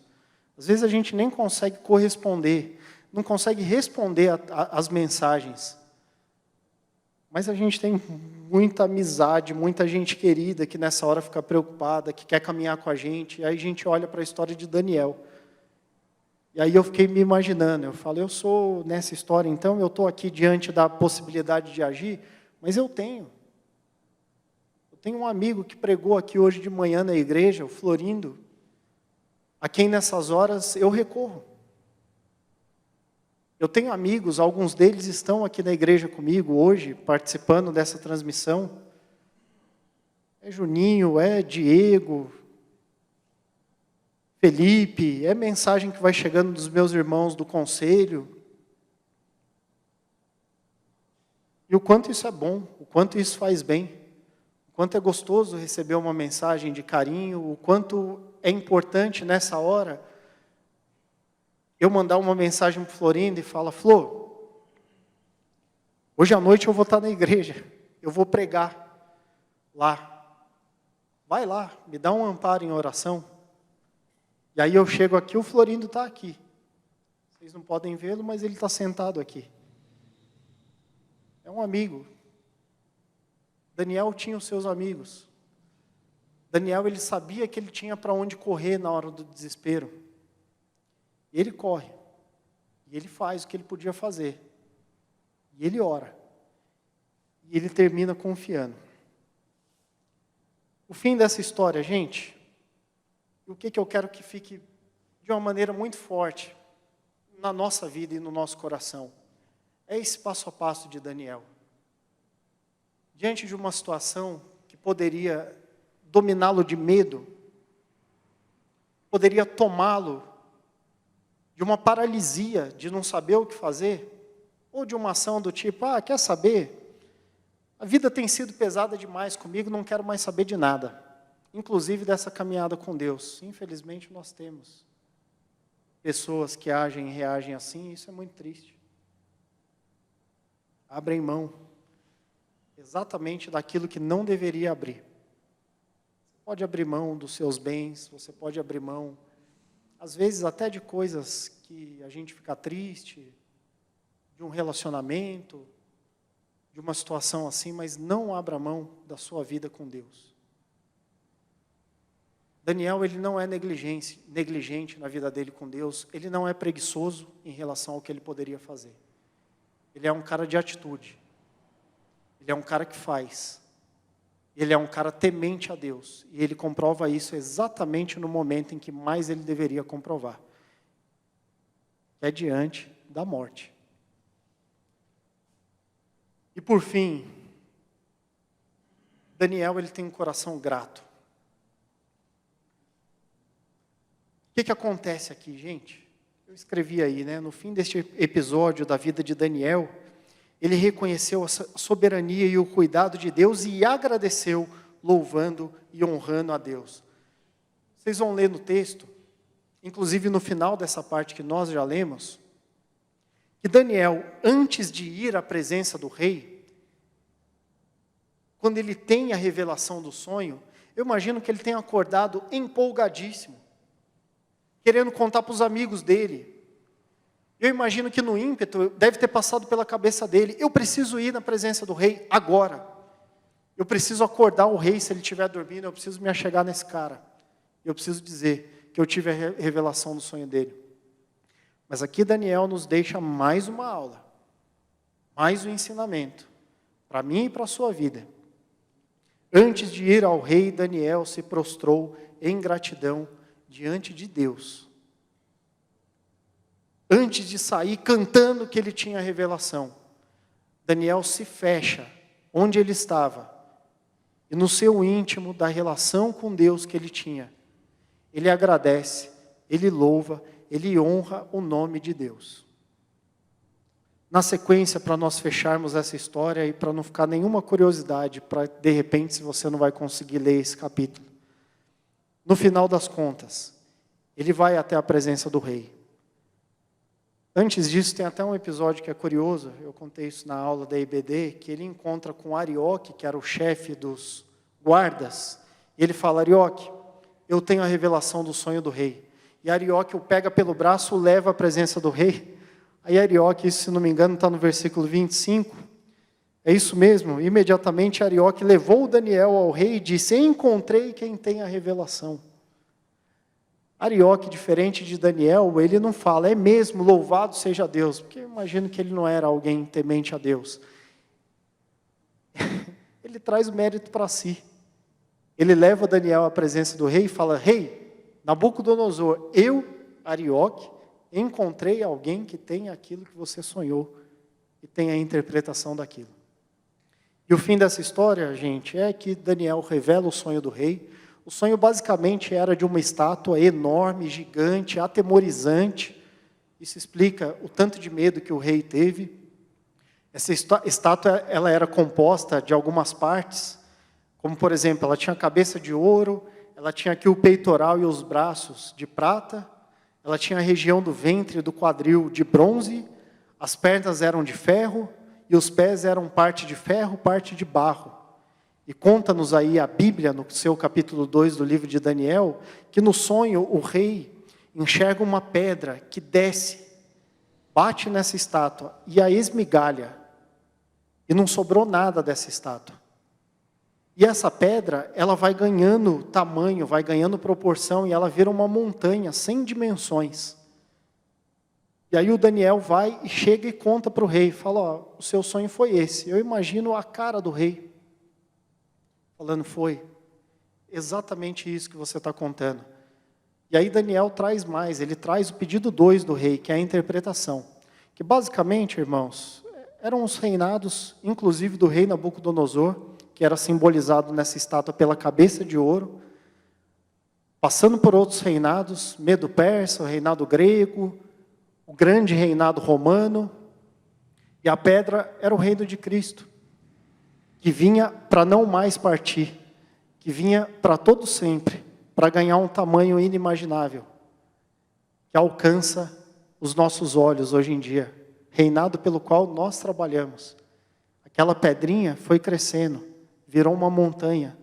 Às vezes a gente nem consegue corresponder, não consegue responder às mensagens. Mas a gente tem muita amizade, muita gente querida que nessa hora fica preocupada, que quer caminhar com a gente. E aí a gente olha para a história de Daniel. E aí eu fiquei me imaginando, eu falo, eu sou nessa história, então eu estou aqui diante da possibilidade de agir, mas eu tenho um amigo que pregou aqui hoje de manhã na igreja, o Florindo, a quem nessas horas eu recorro. Eu tenho amigos, alguns deles estão aqui na igreja comigo hoje, participando dessa transmissão. É Juninho, é Diego, Felipe, é mensagem que vai chegando dos meus irmãos do conselho. E o quanto isso é bom, o quanto isso faz bem, o quanto é gostoso receber uma mensagem de carinho, o quanto é importante nessa hora eu mandar uma mensagem para o Florindo e falar, Flor, hoje à noite eu vou estar na igreja, eu vou pregar lá. Vai lá, me dá um amparo em oração. E aí eu chego aqui, o Florindo está aqui. Vocês não podem vê-lo, mas ele está sentado aqui. É um amigo. Daniel tinha os seus amigos. Daniel, ele sabia que ele tinha para onde correr na hora do desespero. E ele corre. E ele faz o que ele podia fazer. E ele ora. E ele termina confiando. O fim dessa história, gente, o que eu quero que fique de uma maneira muito forte na nossa vida e no nosso coração, é esse passo a passo de Daniel. Diante de uma situação que poderia dominá-lo de medo, poderia tomá-lo de uma paralisia, de não saber o que fazer, ou de uma ação do tipo, quer saber? A vida tem sido pesada demais comigo, não quero mais saber de nada. Inclusive dessa caminhada com Deus. Infelizmente nós temos pessoas que agem e reagem assim, e isso é muito triste. Abrem mão exatamente daquilo que não deveria abrir. Você pode abrir mão dos seus bens, você pode abrir mão, às vezes até de coisas que a gente fica triste, de um relacionamento, de uma situação assim, mas não abra mão da sua vida com Deus. Daniel, ele não é negligente na vida dele com Deus, ele não é preguiçoso em relação ao que ele poderia fazer. Ele é um cara de atitude, ele é um cara que faz, ele é um cara temente a Deus, e ele comprova isso exatamente no momento em que mais ele deveria comprovar, que é diante da morte. E por fim, Daniel, ele tem um coração grato. O que acontece aqui, gente? Eu escrevi aí, né? No fim deste episódio da vida de Daniel, ele reconheceu a soberania e o cuidado de Deus e agradeceu, louvando e honrando a Deus. Vocês vão ler no texto, inclusive no final dessa parte que nós já lemos, que Daniel, antes de ir à presença do rei, quando ele tem a revelação do sonho, eu imagino que ele tenha acordado empolgadíssimo, querendo contar para os amigos dele. Eu imagino que no ímpeto deve ter passado pela cabeça dele: eu preciso ir na presença do rei agora. Eu preciso acordar o rei se ele estiver dormindo, eu preciso me achegar nesse cara. Eu preciso dizer que eu tive a revelação do sonho dele. Mas aqui Daniel nos deixa mais uma aula, mais um ensinamento, para mim e para a sua vida. Antes de ir ao rei, Daniel se prostrou em gratidão diante de Deus. Antes de sair cantando que ele tinha a revelação, Daniel se fecha onde ele estava e no seu íntimo da relação com Deus que ele tinha. Ele agradece, ele louva, ele honra o nome de Deus. Na sequência, para nós fecharmos essa história e para não ficar nenhuma curiosidade, para de repente se você não vai conseguir ler esse capítulo. No final das contas, ele vai até a presença do rei. Antes disso, tem até um episódio que é curioso, eu contei isso na aula da IBD, que ele encontra com Arioque, que era o chefe dos guardas, e ele fala: Arioque, eu tenho a revelação do sonho do rei. E Arioque o pega pelo braço, o leva à presença do rei. Aí Arioque, isso, se não me engano, está no versículo 25, é isso mesmo, imediatamente Arioque levou Daniel ao rei e disse: encontrei quem tem a revelação. Arioque, diferente de Daniel, ele não fala: é mesmo, louvado seja Deus, porque eu imagino que ele não era alguém temente a Deus. Ele traz o mérito para si. Ele leva Daniel à presença do rei e fala: rei, Nabucodonosor, eu, Arioque, encontrei alguém que tem aquilo que você sonhou e tem a interpretação daquilo. E o fim dessa história, gente, é que Daniel revela o sonho do rei. O sonho basicamente era de uma estátua enorme, gigante, atemorizante. Isso explica o tanto de medo que o rei teve. Essa estátua, ela era composta de algumas partes, como por exemplo, ela tinha a cabeça de ouro, ela tinha aqui o peitoral e os braços de prata, ela tinha a região do ventre e do quadril de bronze, as pernas eram de ferro e os pés eram parte de ferro, parte de barro. E conta-nos aí a Bíblia, no seu capítulo 2 do livro de Daniel, que no sonho o rei enxerga uma pedra que desce, bate nessa estátua e a esmigalha. E não sobrou nada dessa estátua. E essa pedra, ela vai ganhando tamanho, vai ganhando proporção e ela vira uma montanha sem dimensões. E aí o Daniel vai e chega e conta para o rei, fala: ó, o seu sonho foi esse. Eu imagino a cara do rei, falando: foi exatamente isso que você está contando. E aí Daniel traz mais, ele traz o pedido 2 do rei, que é a interpretação. Que basicamente, irmãos, eram os reinados, inclusive do rei Nabucodonosor, que era simbolizado nessa estátua pela cabeça de ouro, passando por outros reinados, Medo-Persa, o reinado grego, o grande reinado romano, e a pedra era o reino de Cristo, que vinha para não mais partir, que vinha para todo sempre, para ganhar um tamanho inimaginável, que alcança os nossos olhos hoje em dia, reinado pelo qual nós trabalhamos. Aquela pedrinha foi crescendo, virou uma montanha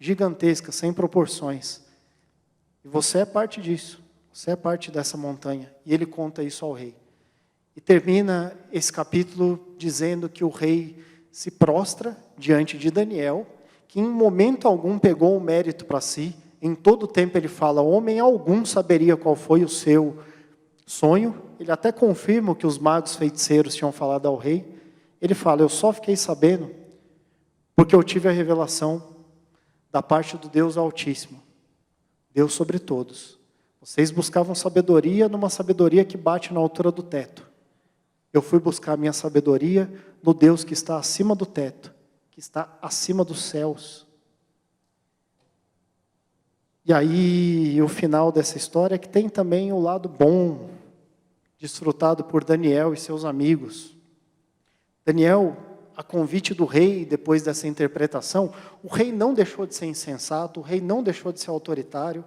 gigantesca, sem proporções. E você é parte disso, você é parte dessa montanha. E ele conta isso ao rei. E termina esse capítulo dizendo que o rei se prostra diante de Daniel, que em momento algum pegou o mérito para si. Em todo o tempo ele fala: homem algum saberia qual foi o seu sonho. Ele até confirma o que os magos feiticeiros tinham falado ao rei. Ele fala: eu só fiquei sabendo porque eu tive a revelação da parte do Deus Altíssimo, Deus sobre todos. Vocês buscavam sabedoria numa sabedoria que bate na altura do teto. Eu fui buscar a minha sabedoria no Deus que está acima do teto, que está acima dos céus. E aí, o final dessa história é que tem também o lado bom, desfrutado por Daniel e seus amigos. Daniel, a convite do rei, depois dessa interpretação, o rei não deixou de ser insensato, o rei não deixou de ser autoritário,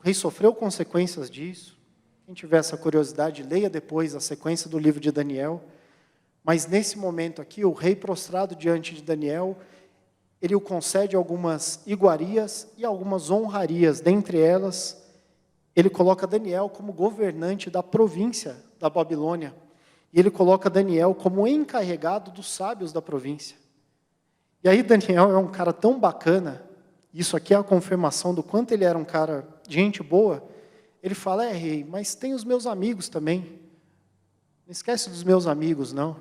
o rei sofreu consequências disso. Quem tiver essa curiosidade, leia depois a sequência do livro de Daniel. Mas nesse momento aqui, o rei prostrado diante de Daniel, ele o concede algumas iguarias e algumas honrarias. Dentre elas, ele coloca Daniel como governante da província da Babilônia. E ele coloca Daniel como encarregado dos sábios da província. E aí Daniel é um cara tão bacana, isso aqui é a confirmação do quanto ele era um cara de gente boa. Ele fala, rei, mas tem os meus amigos também. Não esquece dos meus amigos, não.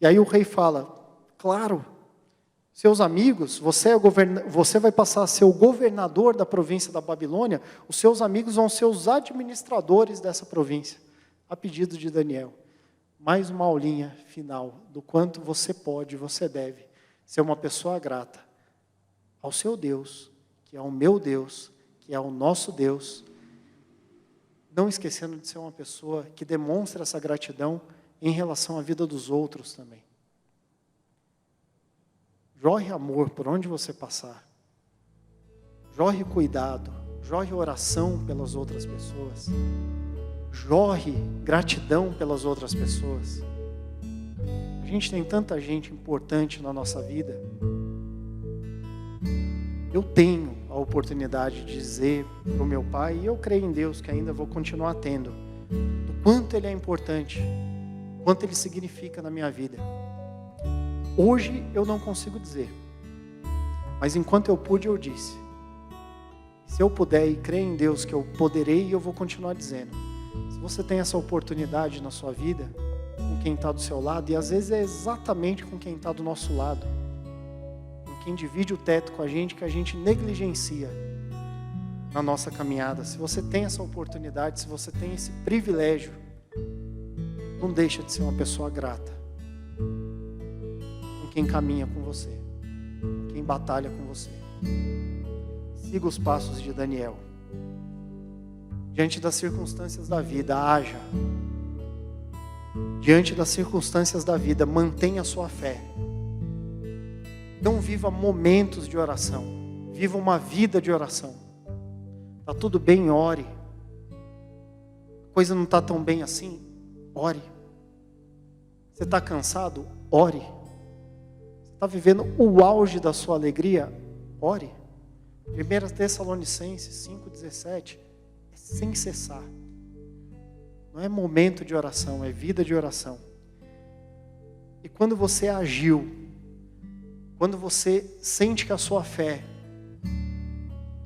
E aí o rei fala, claro, seus amigos, você vai passar a ser o governador da província da Babilônia, os seus amigos vão ser os administradores dessa província, a pedido de Daniel. Mais uma aulinha final do quanto você pode, você deve ser uma pessoa grata ao seu Deus, que é o meu Deus, que é o nosso Deus, não esquecendo de ser uma pessoa que demonstra essa gratidão em relação à vida dos outros também. Jorre amor por onde você passar. Jorre cuidado, jorre oração pelas outras pessoas. Jorre gratidão pelas outras pessoas. A gente tem tanta gente importante na nossa vida. Eu tenho a oportunidade de dizer para o meu pai, e eu creio em Deus que ainda vou continuar tendo, do quanto ele é importante, quanto ele significa na minha vida. Hoje eu não consigo dizer, mas enquanto eu pude, eu disse. Se eu puder e crer em Deus que eu poderei, eu vou continuar dizendo. Se você tem essa oportunidade na sua vida, com quem está do seu lado, e às vezes é exatamente com quem está do nosso lado, com quem divide o teto com a gente, que a gente negligencia na nossa caminhada. Se você tem essa oportunidade, se você tem esse privilégio, não deixa de ser uma pessoa grata com quem caminha com você, com quem batalha com você. Siga os passos de Daniel. Diante das circunstâncias da vida, haja. Diante das circunstâncias da vida, mantenha a sua fé. Não viva momentos de oração. Viva uma vida de oração. Está tudo bem, ore. A coisa não está tão bem assim, ore. Você está cansado? Ore. Você está vivendo o auge da sua alegria? Ore. 1 Tessalonicenses 5,17 é sem cessar. Não é momento de oração, é vida de oração. E quando você agiu, quando você sente que a sua fé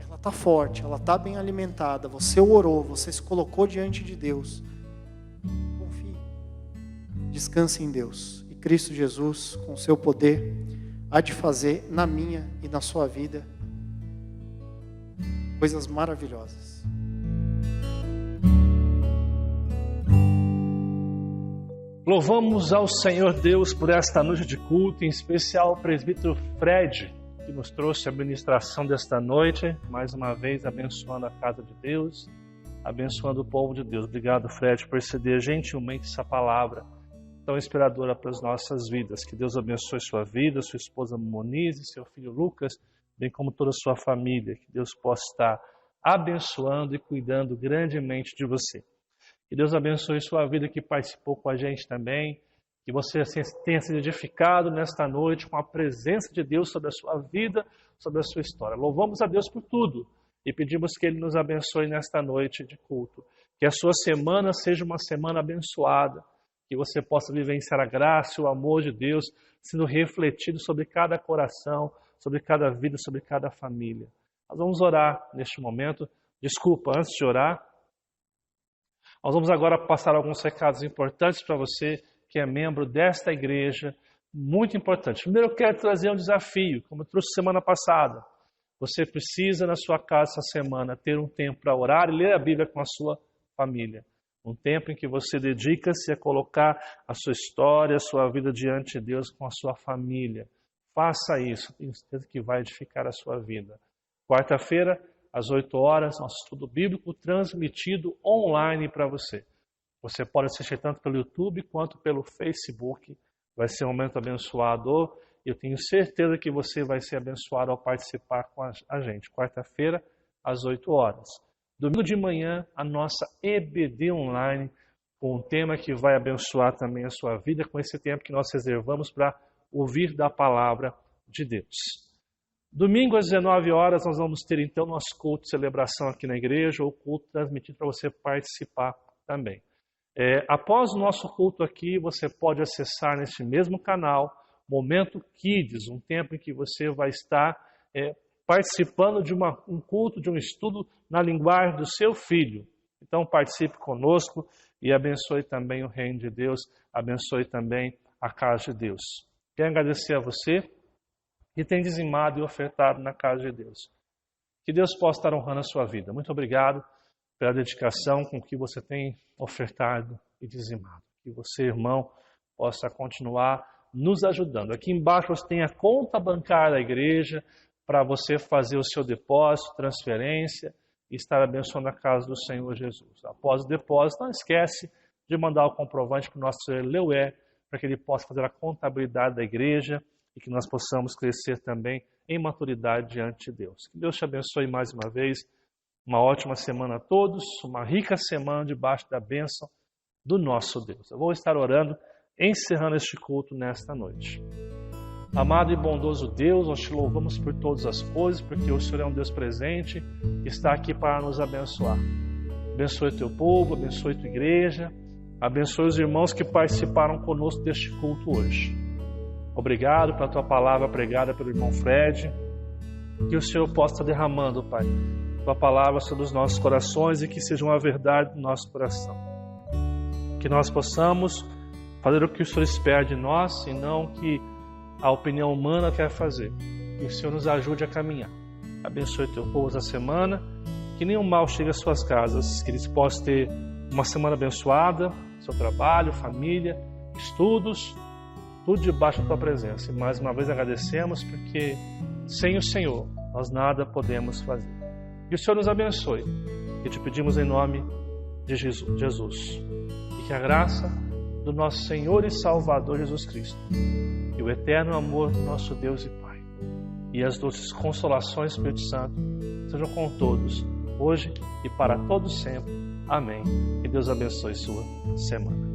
ela está forte, ela está bem alimentada, você orou, você se colocou diante de Deus, confie, descanse em Deus. E Cristo Jesus, com o seu poder, há de fazer na minha e na sua vida coisas maravilhosas. Louvamos ao Senhor Deus por esta noite de culto, em especial ao presbítero Fred, que nos trouxe a ministração desta noite, mais uma vez abençoando a casa de Deus, abençoando o povo de Deus. Obrigado, Fred, por ceder gentilmente essa palavra tão inspiradora para as nossas vidas. Que Deus abençoe sua vida, sua esposa Monize, seu filho Lucas, bem como toda a sua família. Que Deus possa estar abençoando e cuidando grandemente de você. Que Deus abençoe sua vida que participou com a gente também. Que você tenha sido edificado nesta noite com a presença de Deus sobre a sua vida, sobre a sua história. Louvamos a Deus por tudo e pedimos que Ele nos abençoe nesta noite de culto. Que a sua semana seja uma semana abençoada. Que você possa vivenciar a graça e o amor de Deus sendo refletido sobre cada coração, sobre cada vida, sobre cada família. Nós vamos orar neste momento. Desculpa, antes de orar, nós vamos agora passar alguns recados importantes para você que é membro desta igreja, muito importante. Primeiro eu quero trazer um desafio, como eu trouxe semana passada. Você precisa na sua casa essa semana ter um tempo para orar e ler a Bíblia com a sua família. Um tempo em que você dedica-se a colocar a sua história, a sua vida diante de Deus com a sua família. Faça isso, tenho certeza que vai edificar a sua vida. Quarta-feira, às 8 horas, nosso estudo bíblico transmitido online para você. Você pode assistir tanto pelo YouTube quanto pelo Facebook. Vai ser um momento abençoador. Eu tenho certeza que você vai ser abençoado ao participar com a gente. Quarta-feira, às 8 horas. Domingo de manhã, a nossa EBD online, com um tema que vai abençoar também a sua vida, com esse tempo que nós reservamos para ouvir da palavra de Deus. Domingo às 19 horas, nós vamos ter então nosso culto de celebração aqui na igreja, ou culto transmitido para você participar também. Após o nosso culto aqui, você pode acessar neste mesmo canal Momento Kids, um tempo em que você vai estar participando de um culto, de um estudo na linguagem do seu filho. Então participe conosco e abençoe também o reino de Deus, abençoe também a casa de Deus. Quero agradecer a você que tem dizimado e ofertado na casa de Deus. Que Deus possa estar honrando a sua vida. Muito obrigado pela dedicação com que você tem ofertado e dizimado. Que você, irmão, possa continuar nos ajudando. Aqui embaixo você tem a conta bancária da igreja para você fazer o seu depósito, transferência e estar abençoando a casa do Senhor Jesus. Após o depósito, não esquece de mandar o comprovante para o nosso Leué, para que ele possa fazer a contabilidade da igreja e que nós possamos crescer também em maturidade diante de Deus. Que Deus te abençoe mais uma vez. Uma ótima semana a todos, uma rica semana debaixo da bênção do nosso Deus. Eu vou estar orando, encerrando este culto nesta noite. Amado e bondoso Deus, nós te louvamos por todas as coisas, porque o Senhor é um Deus presente, que está aqui para nos abençoar. Abençoe o teu povo, abençoe a tua igreja, abençoe os irmãos que participaram conosco deste culto hoje. Obrigado pela tua palavra pregada pelo irmão Fred, que o Senhor possa estar derramando, Pai, tua palavra sobre os nossos corações e que seja uma verdade no nosso coração. Que nós possamos fazer o que o Senhor espera de nós e não que a opinião humana quer fazer. Que o Senhor nos ajude a caminhar. Abençoe teu povo essa semana, que nenhum mal chegue às suas casas, que eles possam ter uma semana abençoada, seu trabalho, família, estudos, tudo debaixo da tua presença. E mais uma vez agradecemos, porque sem o Senhor nós nada podemos fazer. Que o Senhor nos abençoe, e te pedimos em nome de Jesus. E que a graça do nosso Senhor e Salvador Jesus Cristo, e o eterno amor do nosso Deus e Pai, e as doces consolações do Espírito Santo, sejam com todos, hoje e para todos sempre. Amém. Que Deus abençoe sua semana.